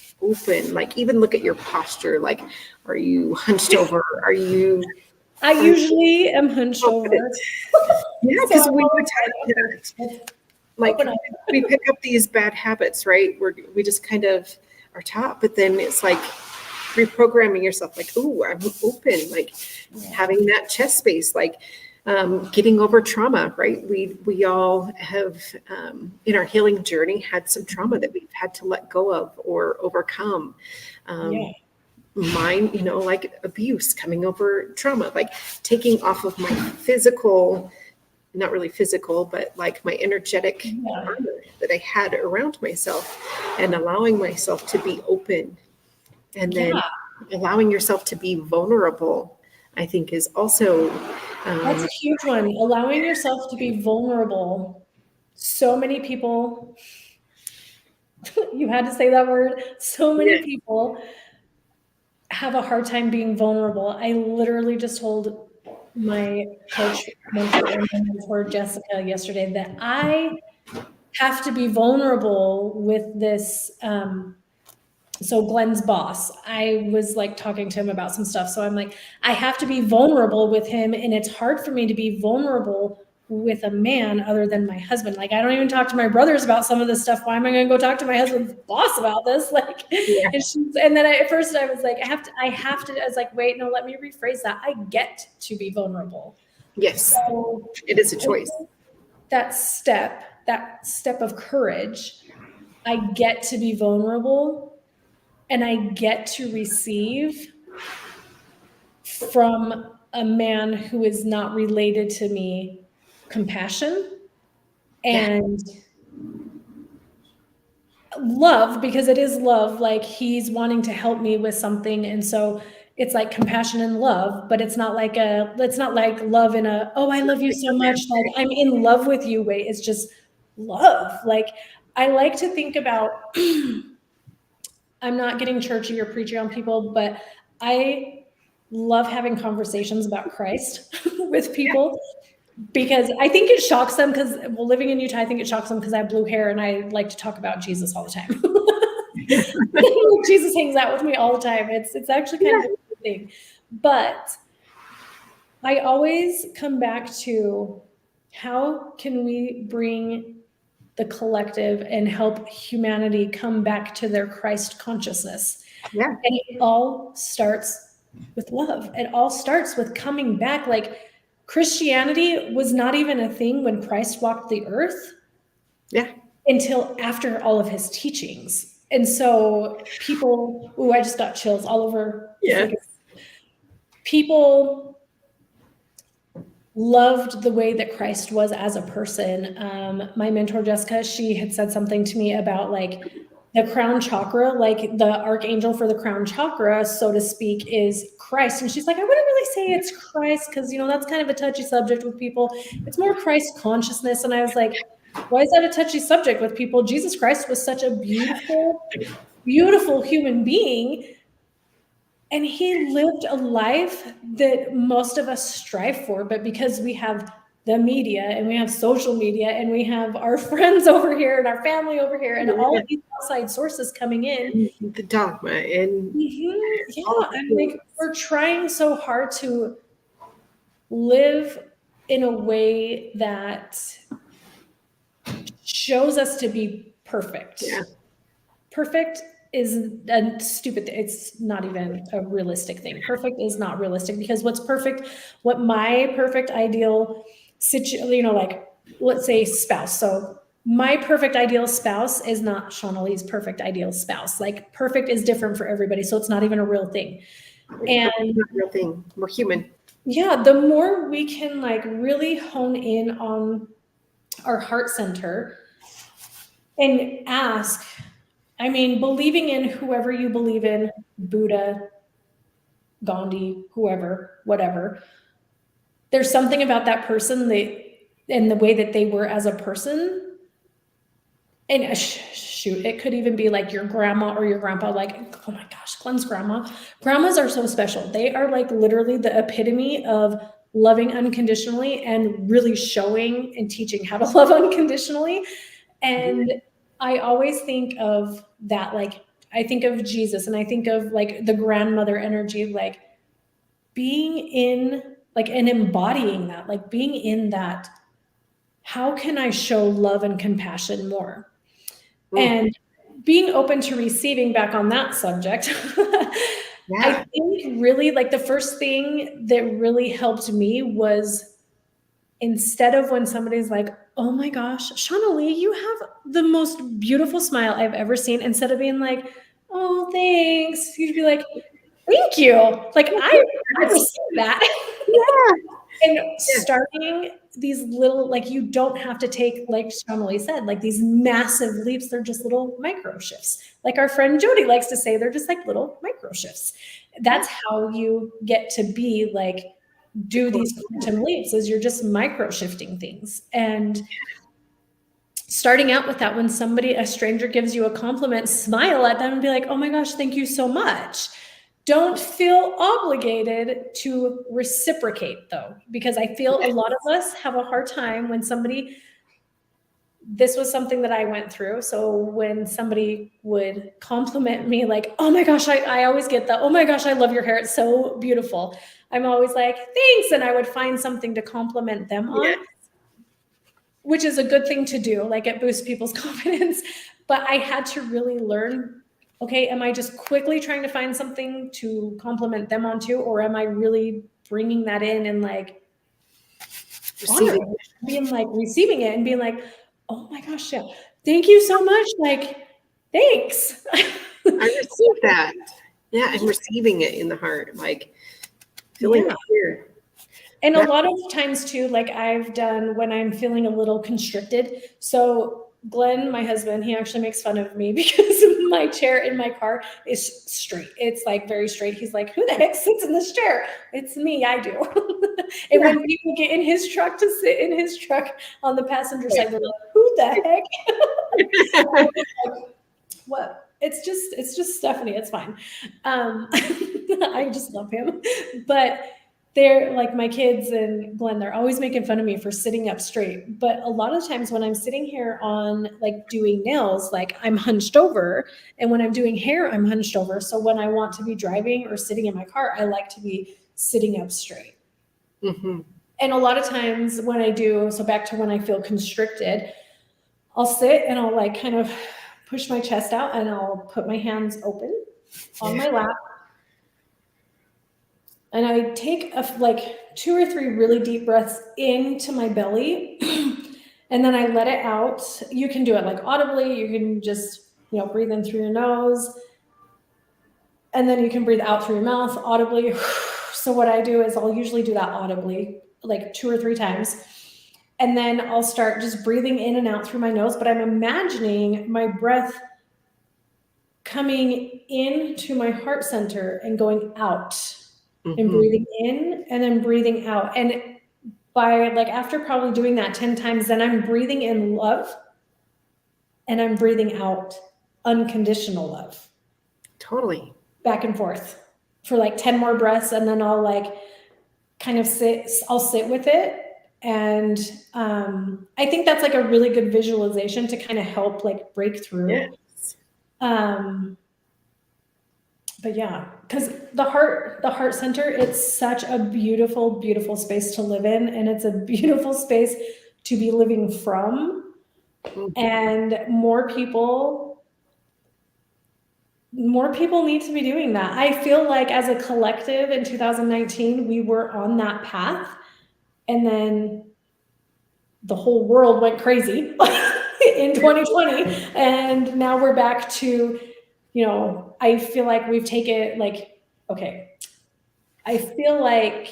even look at your posture. Like, are you hunched over? I usually am hunched over. Yeah, because we would that. Like we pick up these bad habits, right? We just kind of are taught, but then it's like reprogramming yourself, like, oh, I'm open, like having that chest space, like getting over trauma, right? We all have in our healing journey had some trauma that we've had to let go of or overcome. Mine, like abuse, coming over trauma, like taking off of my physical, not really physical, but like my energetic armor that I had around myself, and allowing myself to be open, and then allowing yourself to be vulnerable, I think is also that's a huge one. Allowing yourself to be vulnerable. So many people, you had to say that word. So many people have a hard time being vulnerable. I literally just told my coach, mentor Jessica yesterday, that I have to be vulnerable with this. So Glenn's boss, I was like talking to him about some stuff. So I'm like, I have to be vulnerable with him. And it's hard for me to be vulnerable with a man other than my husband. Like, I don't even talk to my brothers about some of this stuff. Why am I going to go talk to my husband's boss about this? Like, and then at first I was like, I was like, wait, no, let me rephrase that. I get to be vulnerable. Yes. So it is a choice. That step of courage, I get to be vulnerable. And I get to receive from a man who is not related to me compassion and love, because it is love, like he's wanting to help me with something. And so it's like compassion and love, but it's not like love in a, oh, I love you so much, like I'm in love with you way. It's just love. Like I like to think about, I'm not getting churchy or preachy on people, but I love having conversations about Christ with people, because I think it shocks them, because living in Utah, I think it shocks them because I have blue hair and I like to talk about Jesus all the time. Jesus hangs out with me all the time. It's actually kind of a good thing. But I always come back to, how can we bring the collective and help humanity come back to their Christ consciousness? Yeah. And it all starts with love. It all starts with coming back. Like Christianity was not even a thing when Christ walked the earth. Yeah. Until after all of his teachings. And so people, I just got chills all over. Yeah. People loved the way that Christ was as a person. My mentor, Jessica, she had said something to me about like the crown chakra, like the archangel for the crown chakra, so to speak, is Christ. And she's like, I wouldn't really say it's Christ, because, that's kind of a touchy subject with people. It's more Christ consciousness. And I was like, why is that a touchy subject with people? Jesus Christ was such a beautiful, beautiful human being. And he lived a life that most of us strive for, but because we have the media and we have social media and we have our friends over here and our family over here and all of these outside sources coming in. The dogma and and like we're trying so hard to live in a way that shows us to be perfect. Yeah. Perfect is a stupid thing. It's not even a realistic thing. Perfect is not realistic, because what my perfect ideal like let's say spouse. So my perfect ideal spouse is not Shawnalee's perfect ideal spouse. Like perfect is different for everybody. So it's not even a real thing. And it's not a real thing. We're human. Yeah. The more we can like really hone in on our heart center and ask, believing in whoever you believe in, Buddha, Gandhi, whoever, whatever, there's something about that person and the way that they were as a person. And shoot, it could even be like your grandma or your grandpa, like, oh my gosh, Glenn's grandma. Grandmas are so special. They are like literally the epitome of loving unconditionally and really showing and teaching how to love unconditionally. And I always think of that, like, I think of Jesus and I think of like the grandmother energy, like being in, like, and embodying that, like being in that. How can I show love and compassion more? And being open to receiving, back on that subject. I think really like the first thing that really helped me was, instead of when somebody's like, oh my gosh, Shawnalee, you have the most beautiful smile I've ever seen. Instead of being like, oh, thanks. You'd be like, thank you. Like I received that. Yeah. And starting these little, like, you don't have to take, like Shawnalee said, like these massive leaps. They're just little micro shifts. Like our friend Jody likes to say, they're just like little micro shifts. That's how you get to be like, do these quantum leaps, is you're just micro shifting things. And starting out with that, when a stranger gives you a compliment, smile at them and be like, oh my gosh, thank you so much. Don't feel obligated to reciprocate though, because I feel a lot of us have a hard time when this was something that I went through. So when somebody would compliment me like, oh my gosh, I always get the, oh my gosh, I love your hair, it's so beautiful. I'm always like, thanks. And I would find something to compliment them on, which is a good thing to do. Like it boosts people's confidence. But I had to really learn, okay, am I just quickly trying to find something to compliment them onto? Or am I really bringing that in and like receiving it and being like, oh my gosh, yeah, thank you so much. Like, thanks. I received that. Yeah, I'm receiving it in the heart, like feeling it here. And a lot of times too, like I've done when I'm feeling a little constricted. So Glenn, my husband, he actually makes fun of me because my chair in my car is straight. It's like very straight. He's like, who the heck sits in this chair? It's me. I do. And when people get in his truck to sit in his truck on the passenger side, they're like, who the heck? What? It's just Stephanie. It's fine. I just love him. But they're like, my kids and Glenn, they're always making fun of me for sitting up straight. But a lot of times when I'm sitting here on like doing nails, like I'm hunched over. And when I'm doing hair, I'm hunched over. So when I want to be driving or sitting in my car, I like to be sitting up straight. Mm-hmm. And a lot of times when I do, so back to when I feel constricted, I'll sit and I'll like kind of push my chest out and I'll put my hands open on my lap. And I take like 2 or 3 really deep breaths into my belly. And then I let it out. You can do it like audibly. You can just, breathe in through your nose. And then you can breathe out through your mouth audibly. So what I do is I'll usually do that audibly like 2 or 3 times. And then I'll start just breathing in and out through my nose. But I'm imagining my breath coming into my heart center and going out. Mm-hmm. And breathing in and then breathing out. And by like after probably doing that 10 times, then I'm breathing in love and I'm breathing out unconditional love. Totally. Back and forth for like 10 more breaths. And then I'll like kind of I'll sit with it. And I think that's like a really good visualization to kind of help like break through. Yes. But yeah, because the heart center, it's such a beautiful, beautiful space to live in. And it's a beautiful space to be living from. And more people need to be doing that. I feel like as a collective in 2019, we were on that path. And then the whole world went crazy in 2020. And now we're back to, I feel like we've taken like, okay, I feel like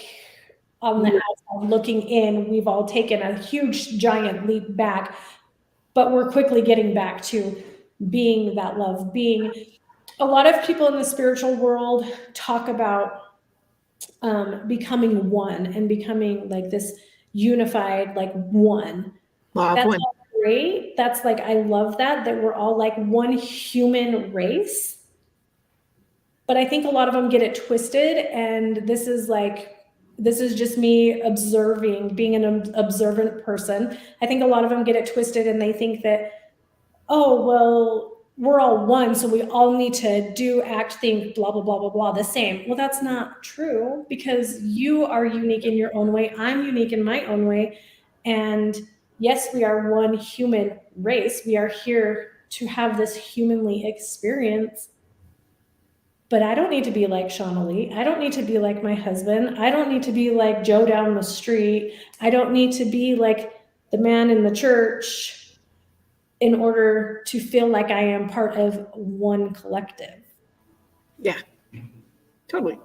on the outside looking in, we've all taken a huge giant leap back, but we're quickly getting back to being that love, being a lot of people in the spiritual world talk about becoming one and becoming like this unified, like one. That's great. That's like, I love that we're all like one human race. But I think a lot of them get it twisted. And this is just me observing, being an observant person. I think a lot of them get it twisted and they think that, oh, well, we're all one. So we all need to do, act, think, blah, blah, blah, blah, blah, the same. Well, that's not true because you are unique in your own way. I'm unique in my own way. And yes, we are one human race. We are here to have this humanly experience. But I don't need to be like Shawnalee. I don't need to be like my husband. I don't need to be like Joe down the street. I don't need to be like the man in the church in order to feel like I am part of one collective. Yeah, totally.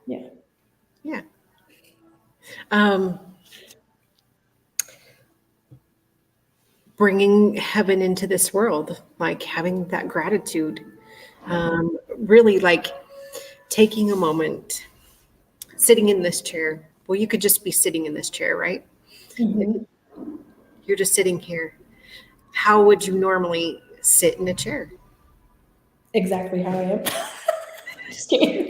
Yeah. Yeah. Bringing heaven into this world, like having that gratitude. Really like taking a moment, sitting in this chair. Well, you could just be sitting in this chair, right? Mm-hmm. You're just sitting here. How would you normally sit in a chair? Exactly how I am. Just kidding.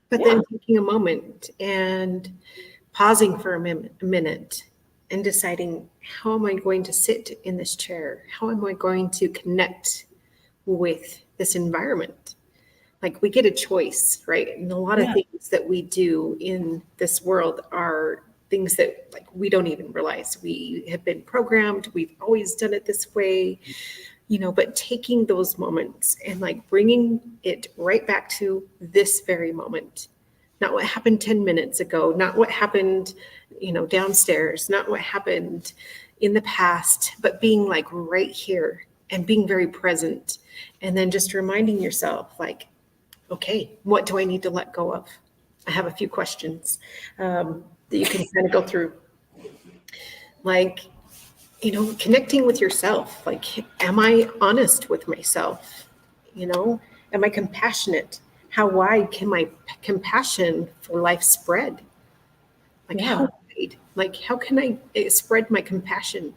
But then taking a moment and pausing for a minute and deciding, how am I going to sit in this chair? How am I going to connect with this environment? Like we get a choice, right? And a lot of things that we do in this world are things that like we don't even realize. We have been programmed. We've always done it this way, but taking those moments and like bringing it right back to this very moment, not what happened 10 minutes ago, not what happened, downstairs, not what happened in the past, but being like right here and being very present. And then just reminding yourself like, okay, what do I need to let go of? I have a few questions that you can kind of go through. Like, connecting with yourself. Like, am I honest with myself? Am I compassionate? How wide can my compassion for life spread? Like, Yeah. how wide? Like, how can I spread my compassion?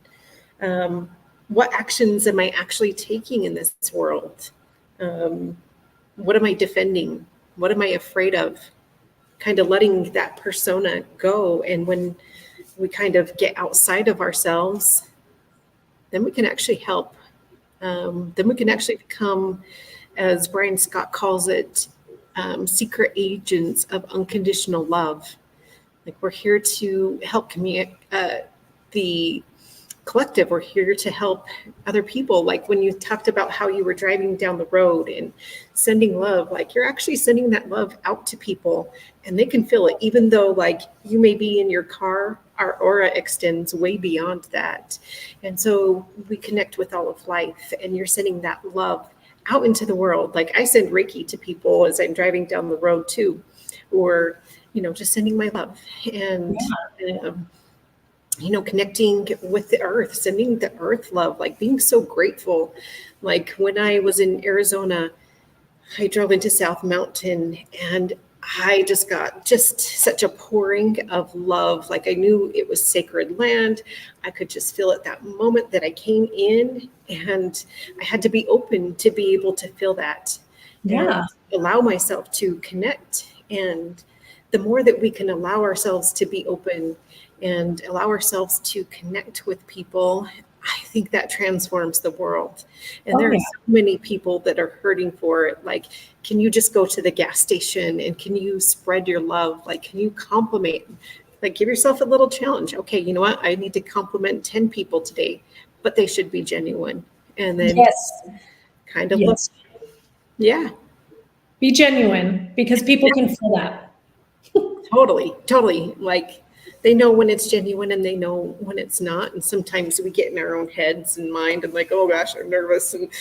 What actions am I actually taking in this world? What am I defending? What am I afraid of? Kind of letting that persona go. And when we kind of get outside of ourselves, then we can actually help. Then we can actually become, as Brian Scott calls it, secret agents of unconditional love. Like, we're here to help the collective. We're here to help other people. Like when you talked about how you were driving down the road and sending love, like you're actually sending that love out to people and they can feel it, even though like you may be in your car, our aura extends way beyond that. And so we connect with all of life and you're sending that love out into the world. Like I send Reiki to people as I'm driving down the road too, or, just sending my love and, connecting with the earth, sending the earth love, like being so grateful. Like when I was in Arizona, I drove into South Mountain and I just got such a pouring of love. Like I knew it was sacred land. I could just feel it that moment that I came in, and I had to be open to be able to feel that. Yeah. And allow myself to connect. And the more that we can allow ourselves to be open and allow ourselves to connect with people, I think that transforms the world. And there are so many people that are hurting for it. Like, can you just go to the gas station and can you spread your love? Like, can you compliment? Like, give yourself a little challenge. Okay, you know what? I need to compliment 10 people today, but they should be genuine. And then kind of look. Yeah. Be genuine, because people can feel that. Totally. Like, they know when it's genuine and they know when it's not. And sometimes we get in our own heads and mind and like, oh gosh, I'm nervous. And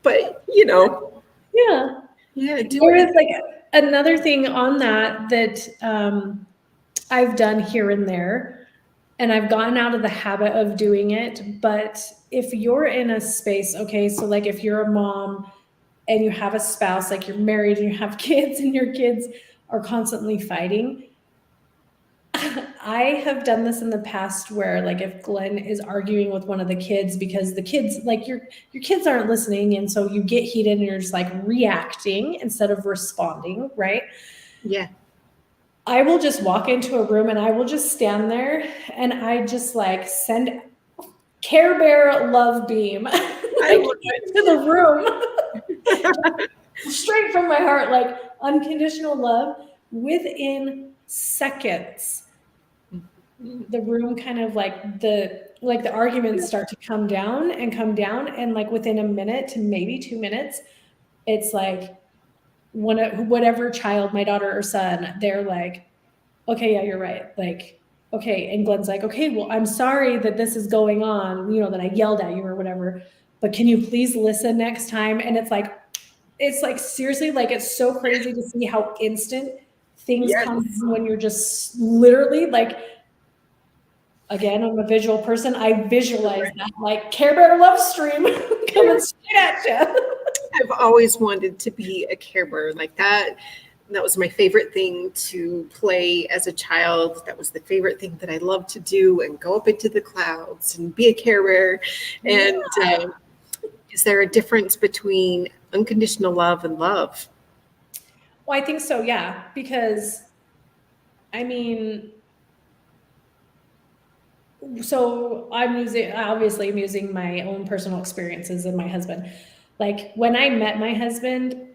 but Yeah. There is like another thing on that I've done here and there, and I've gotten out of the habit of doing it. But if you're in a space, okay, so like if you're a mom and you have a spouse, like you're married and you have kids and your kids are constantly fighting, I have done this in the past where like if Glenn is arguing with one of the kids because the kids, like your kids aren't listening, and so you get heated and you're just like reacting instead of responding, right? Yeah. I will just walk into a room and I will just stand there and I just like send Care Bear love beam like, into the room straight from my heart, like unconditional love. Within seconds, the room kind of like the arguments start to come down, and like within a minute to maybe 2 minutes, it's like whatever child, my daughter or son, they're like, okay, yeah, you're right. Like, okay. And Glenn's like, okay, well, I'm sorry that this is going on, that I yelled at you or whatever, but can you please listen next time? And it's like seriously, like, it's so crazy to see how instant things come when you're just literally like, again, I'm a visual person. I visualize that like Care Bear love stream coming straight at you. I've always wanted to be a Care Bear like that. That was my favorite thing to play as a child. That was the favorite thing that I loved to do, and go up into the clouds and be a Care Bear. And is there a difference between unconditional love and love? Well, I think so, yeah. Because, I mean, so I'm using my own personal experiences and my husband. Like when I met my husband,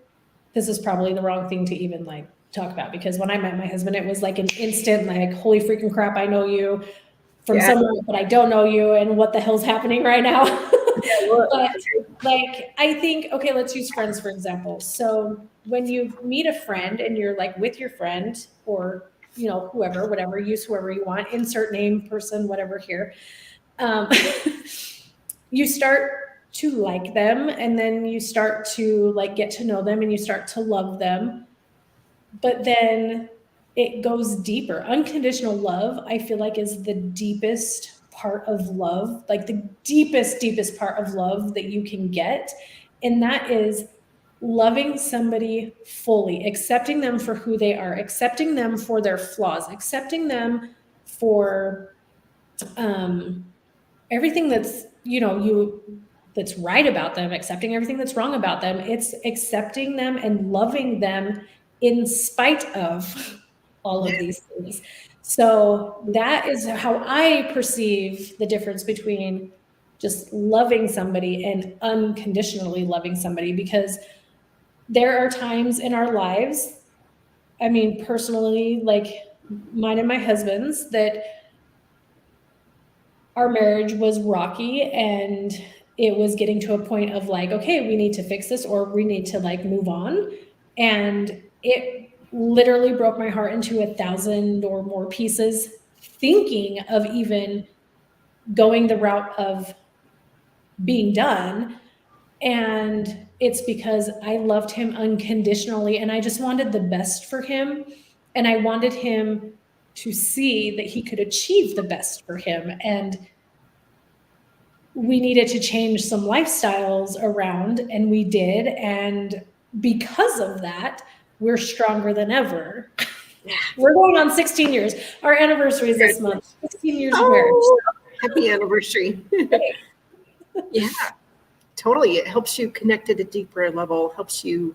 this is probably the wrong thing to even like talk about, because when I met my husband, it was like an instant, like, holy freaking crap, I know you from somewhere, but I don't know you, and what the hell's happening right now? But like, I think, okay, let's use friends, for example. So when you meet a friend and you're like with your friend, or whatever, use whoever you want, insert name, person, whatever here. You start to like them, and then you start to like get to know them, and you start to love them. But then it goes deeper. Unconditional love, I feel like, is the deepest part of love, like the deepest part of love that you can get. And that is loving somebody fully, accepting them for who they are, accepting them for their flaws, accepting them for everything that's, that's right about them, accepting everything that's wrong about them. It's accepting them and loving them in spite of all of these things. So that is how I perceive the difference between just loving somebody and unconditionally loving somebody, because there are times in our lives, I mean, personally, like mine and my husband's, that our marriage was rocky and it was getting to a point of like, okay, we need to fix this or we need to like move on. And it literally broke my heart into 1,000 or more pieces, thinking of even going the route of being done. And it's because I loved him unconditionally and I just wanted the best for him. And I wanted him to see that he could achieve the best for him. And we needed to change some lifestyles around, and we did. And because of that, we're stronger than ever. We're going on 16 years. Our anniversary is this month. 16 years of marriage. Happy anniversary. Yeah, totally. It helps you connect at a deeper level, helps you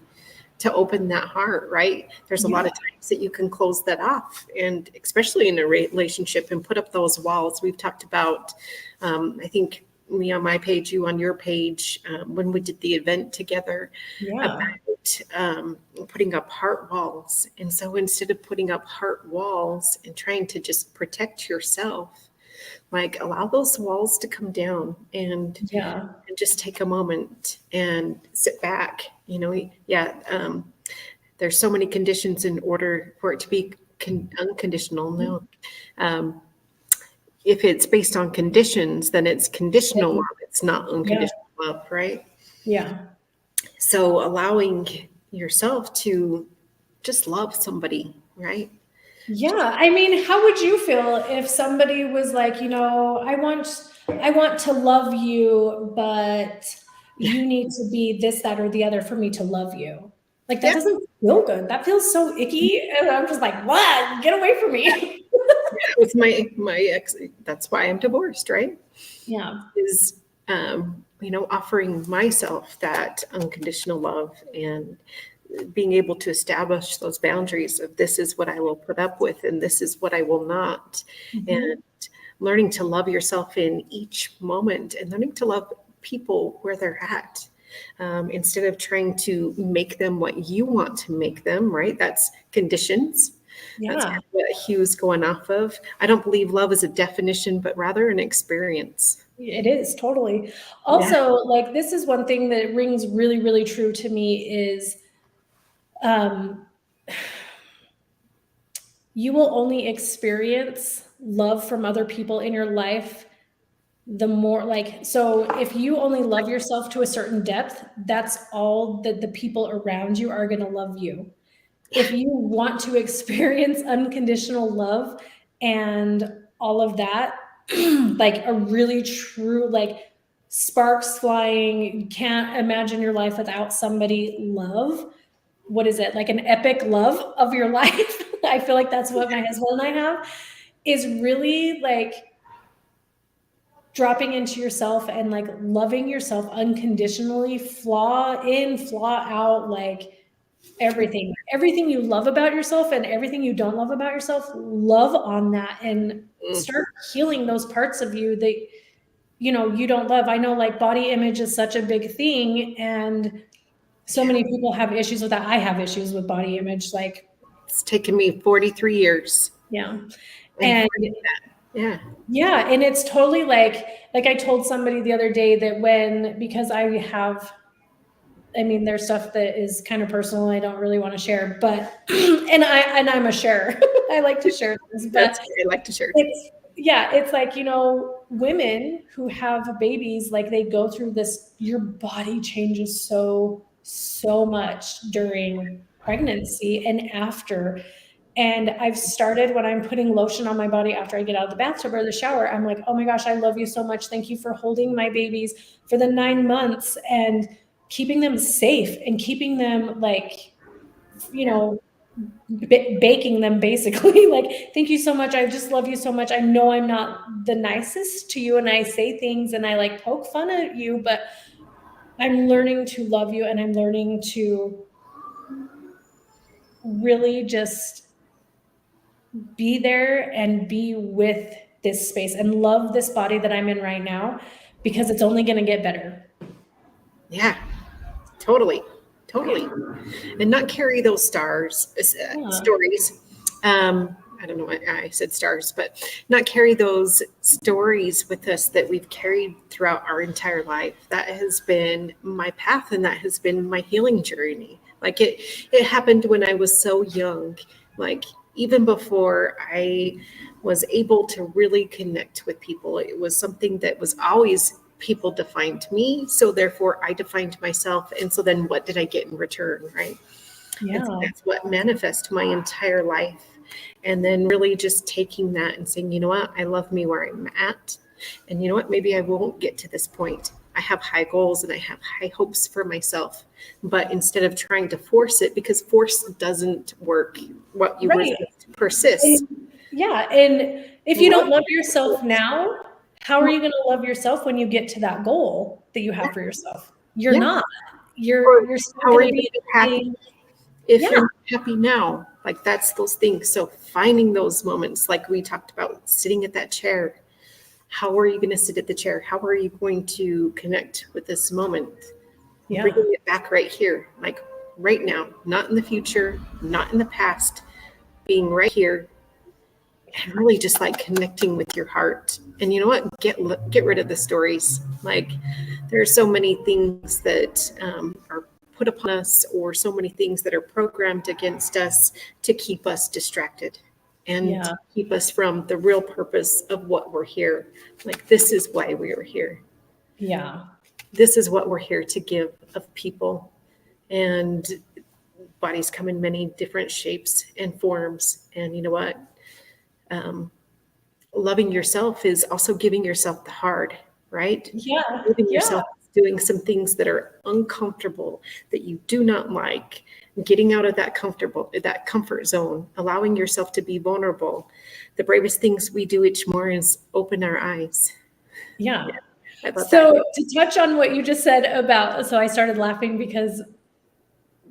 to open that heart, right? There's a lot of times that you can close that off, and especially in a relationship, and put up those walls. We've talked about, I think, me on my page, you on your page, when we did the event together, about putting up heart walls. And so instead of putting up heart walls and trying to just protect yourself, like allow those walls to come down and just take a moment and sit back. There's so many conditions in order for it to be unconditional. No. If it's based on conditions, then it's conditional love. It's not unconditional love, right? Yeah. So allowing yourself to just love somebody, right? Yeah. I mean, how would you feel if somebody was like, I want to love you, but you need to be this, that, or the other for me to love you? Like, that doesn't feel good. That feels so icky. And I'm just like, what? Get away from me. With my ex, that's why I'm divorced, right? Yeah. Is, offering myself that unconditional love and being able to establish those boundaries of this is what I will put up with and this is what I will not. And learning to love yourself in each moment and learning to love people where they're at. Instead of trying to make them what you want to make them, right? That's conditions. That's kind of what Hugh's going off of. I don't believe love is a definition, but rather an experience. It is, totally. Also, like, this is one thing that rings really, really true to me is you will only experience love from other people in your life the more, like, so if you only love yourself to a certain depth, that's all that the people around you are going to love you. If you want to experience unconditional love and all of that, like a really true, like sparks flying, you can't imagine your life without somebody love. What is it? Like an epic love of your life. I feel like that's what my husband and I have, is really like dropping into yourself and like loving yourself unconditionally, flaw in, flaw out, like everything you love about yourself and everything you don't love about yourself, love on that and start healing those parts of you that, you don't love. I know, like, body image is such a big thing, and so many people have issues with that. I have issues with body image. Like, it's taken me 43 years. Yeah. And and it's totally like I told somebody the other day that because there's stuff that is kind of personal. I don't really want to share, but, and I'm a sharer. I like to share things, but I like to share. It's like, women who have babies, like, they go through this, your body changes so much during pregnancy and after. And I've started, when I'm putting lotion on my body after I get out of the bathtub or the shower, I'm like, oh my gosh, I love you so much. Thank you for holding my babies for the 9 months and keeping them safe and keeping them like, you know, baking them basically. Like, thank you so much. I just love you so much. I know I'm not the nicest to you and I say things and I like poke fun at you, but I'm learning to love you and I'm learning to really just be there and be with this space and love this body that I'm in right now, because it's only going to get better. Yeah, totally. And not carry those stories. I don't know why I said stars, but not carry those stories with us that we've carried throughout our entire life. That has been my path and that has been my healing journey. Like it happened when I was so young, like even before I was able to really connect with people. It was something that was always people defined me. So therefore I defined myself. And so then what did I get in return? Right. Yeah. And so that's what manifested my entire life. And then really just taking that and saying, you know what, I love me where I'm at. And you know what, maybe I won't get to this point. I have high goals and I have high hopes for myself. But instead of trying to force it, because force doesn't work, what you resist persists. And if you don't love yourself now, how are you going to love yourself when you get to that goal that you have for yourself? You're not. You're still going to be happy if you're happy now. Like that's those things. So finding those moments, like we talked about, sitting at that chair. How are you going to sit at the chair? How are you going to connect with this moment? Bringing it back right here, like right now, not in the future, not in the past, being right here. And really just like connecting with your heart. And you know what? Get rid of the stories. Like there are so many things that are put upon us, or so many things that are programmed against us to keep us distracted and to keep us from the real purpose of what we're here. Like this is why we are here. Yeah. This is what we're here to give of people. And bodies come in many different shapes and forms. And you know what? Loving yourself is also giving yourself the hard, right? Giving yourself doing some things that are uncomfortable, that you do not like, getting out of that comfort zone, allowing yourself to be vulnerable. The bravest things we do each morning is open our eyes. So to touch on what you just said about, so I started laughing because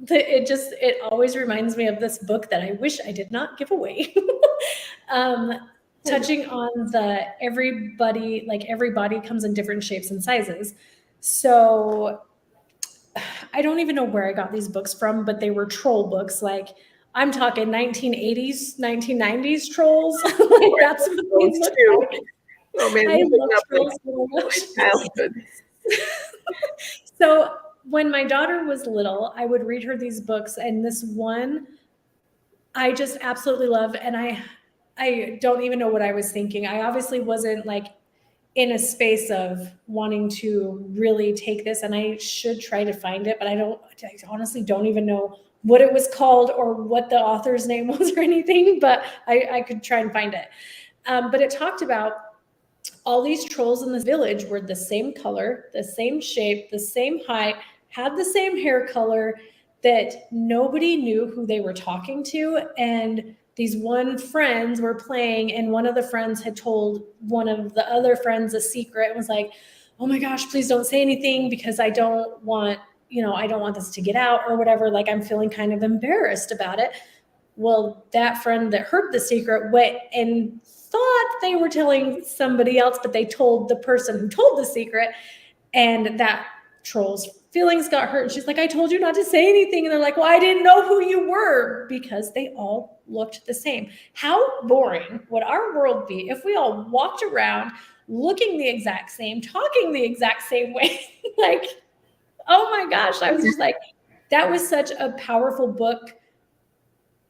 it always reminds me of this book that I wish I did not give away. Touching on every body comes in different shapes and sizes. So I don't even know where I got these books from, but they were troll books. Like I'm talking 1980s, 1990s trolls. Like that's what these look like. Oh man, I love trolls so much. So when my daughter was little, I would read her these books, and this one I just absolutely love. And I don't even know what I was thinking. I obviously wasn't like in a space of wanting to really take this, and I should try to find it, but I honestly don't even know what it was called or what the author's name was or anything, but I could try and find it. But it talked about all these trolls in this village were the same color, the same shape, the same height, had the same hair color, that nobody knew who they were talking to. And these friends were playing, and one of the friends had told one of the other friends a secret and was like, oh my gosh, please don't say anything because I don't want this to get out or whatever. Like I'm feeling kind of embarrassed about it. Well, that friend that heard the secret went and thought they were telling somebody else, but they told the person who told the secret, and that troll's feelings got hurt. And she's like, I told you not to say anything. And they're like, well, I didn't know who you were, because they all looked the same. How boring would our world be if we all walked around looking the exact same, talking the exact same way? Like, oh my gosh. I was just like, that was such a powerful book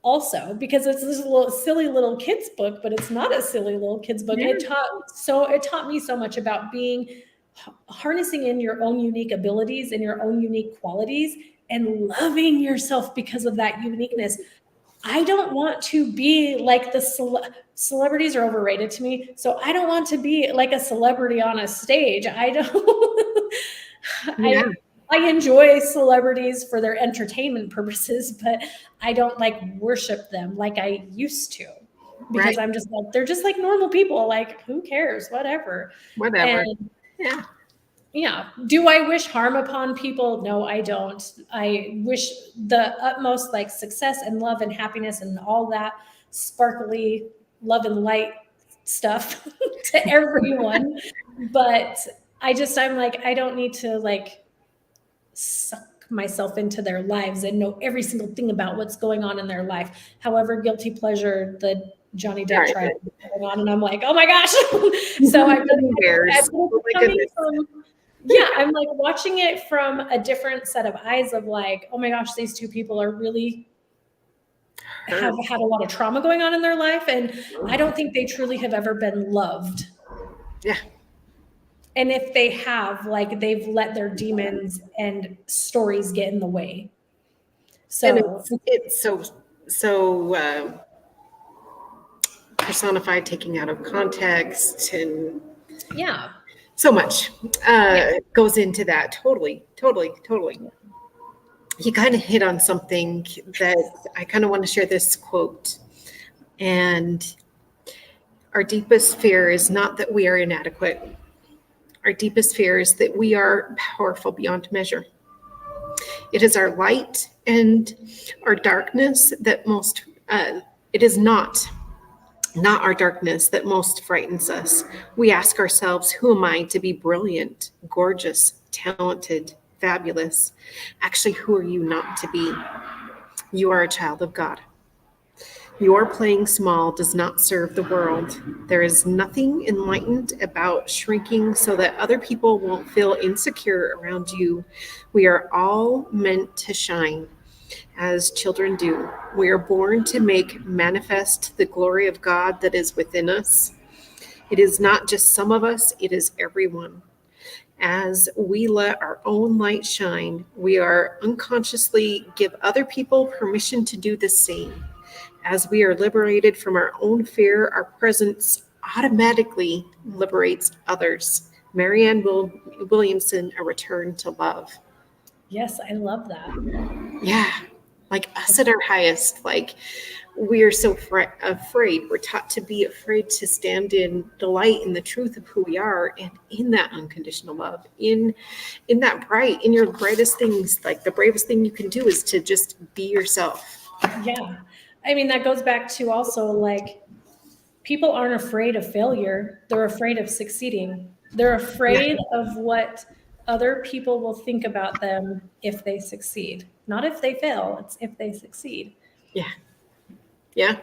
also, because it's this silly little kid's book, but it's not a silly little kid's book. It taught me so much about harnessing in your own unique abilities and your own unique qualities and loving yourself because of that uniqueness. I don't want to be like the celebrities are overrated to me. So I don't want to be like a celebrity on a stage. I don't, Yeah. I enjoy celebrities for their entertainment purposes, but I don't like worship them like I used to, because Right. I'm just like, they're just like normal people. Like, who cares? Whatever. Whatever. And Yeah. yeah. Do I wish harm upon people? No, I don't. I wish the utmost like success and love and happiness and all that sparkly love and light stuff to everyone. But I'm like, I don't need to like suck myself into their lives and know every single thing about what's going on in their life. However, guilty pleasure, the Johnny Depp Right. trial is going on, and I'm like, oh my gosh. So I'm I'm like watching it from a different set of eyes of like, oh my gosh, these two people are really have had a lot of trauma going on in their life. And I don't think they truly have ever been loved. Yeah. And if they have, like, they've let their demons and stories get in the way. So And it's so personified, taking out of context, and yeah. so much goes into that. Totally. You kind of hit on something that I kind of want to share this quote. And our deepest fear is not that we are inadequate. Our deepest fear is that we are powerful beyond measure. It is our light and our darkness that most, it is not our darkness that most frightens us. We ask ourselves, who am I to be brilliant, gorgeous, talented, fabulous? Actually, who are you not to be? You are a child of God. Your playing small does not serve the world. There is nothing enlightened about shrinking so that other people won't feel insecure around you. We are all meant to shine, as children do. We are born to make manifest the glory of God that is within us. It is not just some of us, it is everyone. As we let our own light shine, we are unconsciously give other people permission to do the same. As we are liberated from our own fear, our presence automatically liberates others. Marianne Williamson, A Return to Love. Yes, I love that. Yeah, like us at our highest, like we are so afraid. We're taught to be afraid to stand in the light and the truth of who we are, and in that unconditional love, in that bright, in your brightest things. Like the bravest thing you can do is to just be yourself. Yeah. I mean, that goes back to also like people aren't afraid of failure. They're afraid of succeeding. They're afraid of what other people will think about them if they succeed. Not if they fail, it's if they succeed. Yeah.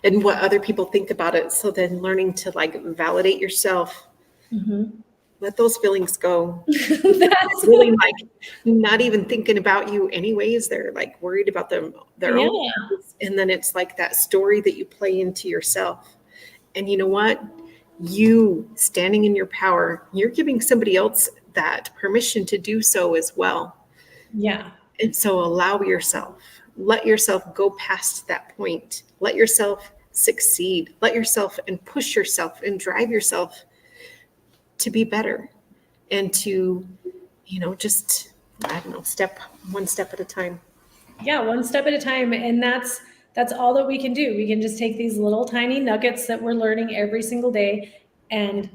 And what other people think about it. So then learning to like validate yourself. Mm-hmm. Let those feelings go. That's really like not even thinking about you anyways. They're like worried about their own lives. And then it's like that story that you play into yourself. And you know what? You standing in your power, you're giving somebody else that permission to do so as well. Yeah. And so allow yourself, let yourself go past that point. Let yourself succeed. Let yourself and push yourself and drive yourself to be better and to, just, I don't know, one step at a time. Yeah, one step at a time. And that's all that we can do. We can just take these little tiny nuggets that we're learning every single day and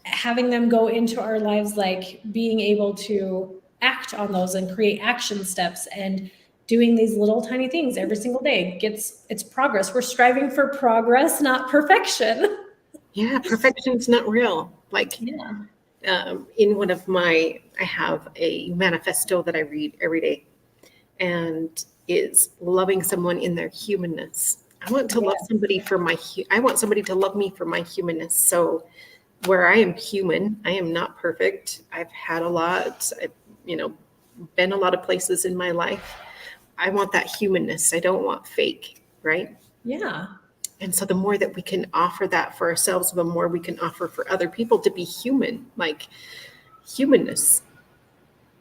having them go into our lives, like being able to act on those and create action steps and doing these little tiny things every single day. It's progress. We're striving for progress, not perfection. Yeah, perfection's not real. Like in one of I have a manifesto that I read every day, and is loving someone in their humanness. I want to love somebody I want somebody to love me for my humanness. So where I am human, I am not perfect. I've had a lot, I've, been a lot of places in my life. I want that humanness. I don't want fake, right? Yeah. And so the more that we can offer that for ourselves, the more we can offer for other people to be human, like humanness.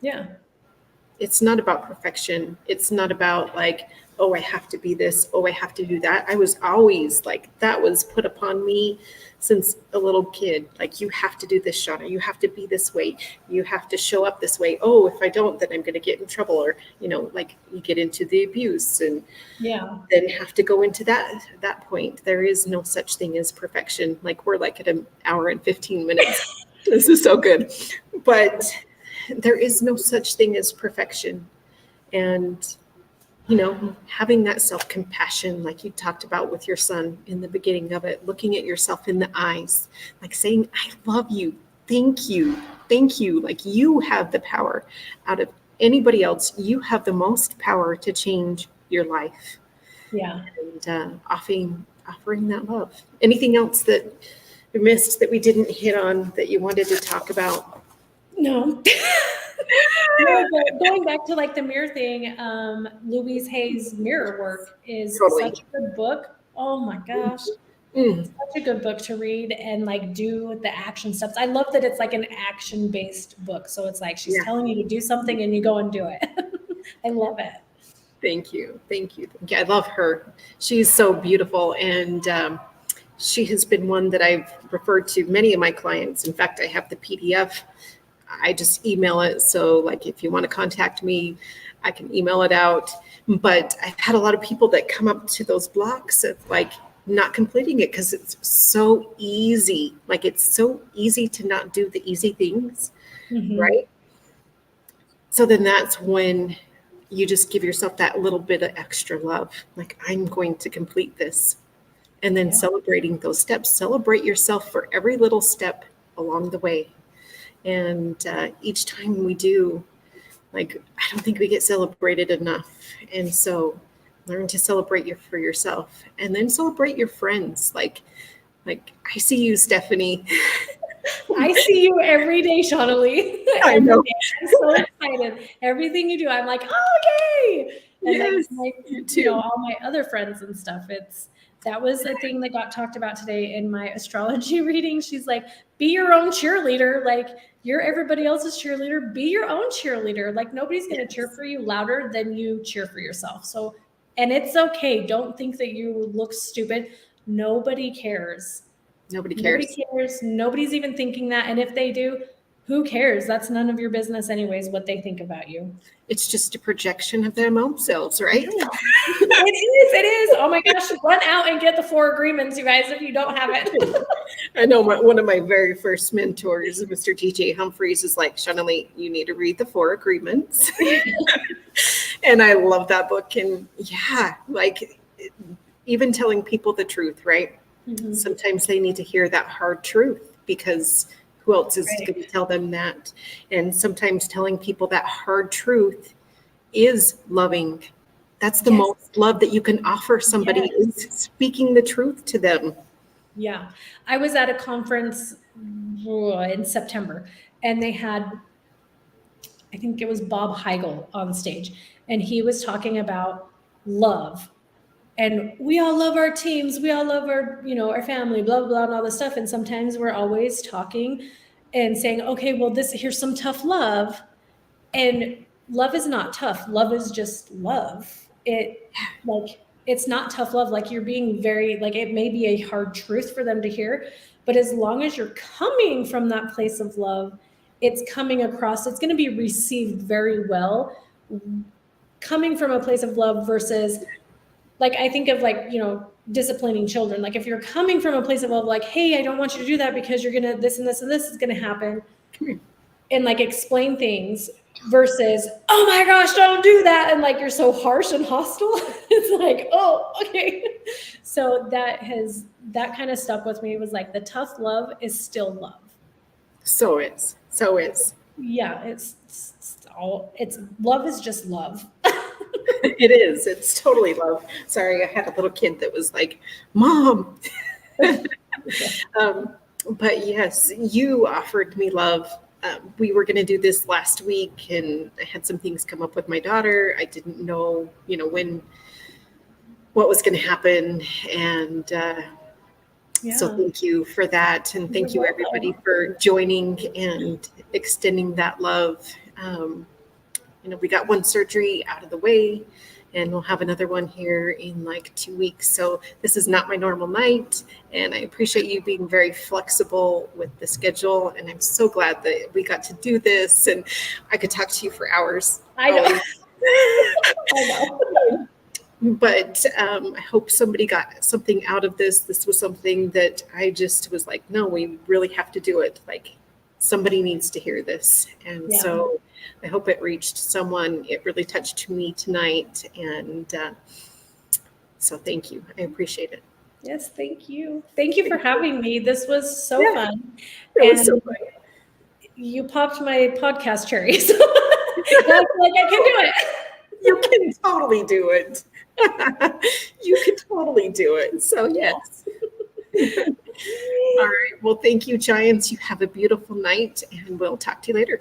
Yeah. it's not about perfection. It's not about like, oh, I have to be this. Oh, I have to do that. I was always like, that was put upon me since a little kid. Like, you have to do this, Shauna. You have to be this way. You have to show up this way. Oh, if I don't, then I'm going to get in trouble. Or, like you get into the abuse and then have to go into that point. There is no such thing as perfection. Like, we're like at an hour and 15 minutes. This is so good. But there is no such thing as perfection. And having that self-compassion, like you talked about with your son in the beginning of it, looking at yourself in the eyes, like saying, I love you. Thank you. Thank you. Like, you have the power out of anybody else. You have the most power to change your life. Yeah. And offering that love. Anything else that we missed that we didn't hit on that you wanted to talk about? No. No, but going back to like the mirror thing, Louise Hay's Mirror Work is such a good book. Oh my gosh. It's such a good book to read and like do the action steps. I love that it's like an action-based book. So it's like she's telling you to do something and you go and do it. I love it. Thank you. I love her. She's so beautiful. And she has been one that I've referred to many of my clients. In fact, I have the PDF. I just email it. So like, if you want to contact me, I can email it out. But I've had a lot of people that come up to those blocks of like not completing it because it's so easy. Like, it's so easy to not do the easy things, right? So then that's when you just give yourself that little bit of extra love. Like, I'm going to complete this. And then celebrating those steps. Celebrate yourself for every little step along the way. And each time we do, like, I don't think we get celebrated enough. And so learn to celebrate for yourself, and then celebrate your friends. Like I see you, Stephanie. I see you every day, Shawnalee. I know. I'm so excited. Everything you do, I'm like, oh, yay. And like, all my other friends and stuff, that was a thing that got talked about today in my astrology reading. She's like, be your own cheerleader. Like, you're everybody else's cheerleader. Be your own cheerleader. Like, nobody's going to cheer for you louder than you cheer for yourself. So, and it's okay. Don't think that you look stupid. Nobody cares. Nobody cares. Nobody's even thinking that. And if they do, who cares? That's none of your business anyways, what they think about you. It's just a projection of their own selves, right? It is. Oh my gosh, run out and get the 4 agreements, you guys, if you don't have it. I know one of my very first mentors, Mr. DJ Humphreys, is like, Shawnalee, you need to read the 4 agreements. And I love that book. And like, even telling people the truth, right? Sometimes they need to hear that hard truth, because who else is going to tell them that? And sometimes telling people that hard truth is loving. That's the most love that you can offer somebody, is speaking the truth to them. Yeah. I was at a conference in September, and they had, I think it was Bob Heigl on stage, and he was talking about love. And we all love our teams. We all love our, our family, blah, blah, blah, and all this stuff. And sometimes we're always talking and saying, okay, well, here's some tough love. And love is not tough. Love is just love. It's not tough love. Like, you're being very, like, it may be a hard truth for them to hear, but as long as you're coming from that place of love, it's coming across, it's going to be received very well. Coming from a place of love versus, like, I think of like, disciplining children. Like, if you're coming from a place of love, like, hey, I don't want you to do that because you're going to, this and this and this is going to happen. And like, explain things versus, oh my gosh, don't do that. And like, you're so harsh and hostile. It's like, oh, okay. So that kind of stuck with me. It was like, the tough love is still love. So is. Yeah. It's love is just love. It is. It's totally love. Sorry, I had a little kid that was like, Mom. But yes, you offered me love. We were going to do this last week, and I had some things come up with my daughter. I didn't know, what was going to happen. And so thank you for that. And thank you, everybody, for joining and extending that love. we got one surgery out of the way, and we'll have another one here in like 2 weeks. So this is not my normal night, and I appreciate you being very flexible with the schedule. And I'm so glad that we got to do this, and I could talk to you for hours. I know. I know. But I hope somebody got something out of this. This was something that I just was like, no, we really have to do it. Like, somebody needs to hear this. And so I hope it reached someone. It really touched me tonight. And so thank you. I appreciate it. Yes, thank you. Thank you for having me. This was so fun. It was so fun. You popped my podcast cherry. So I feel like I can do it. You can totally do it. You can totally do it. So yes. All right. Well, thank you, Giants. You have a beautiful night, and we'll talk to you later.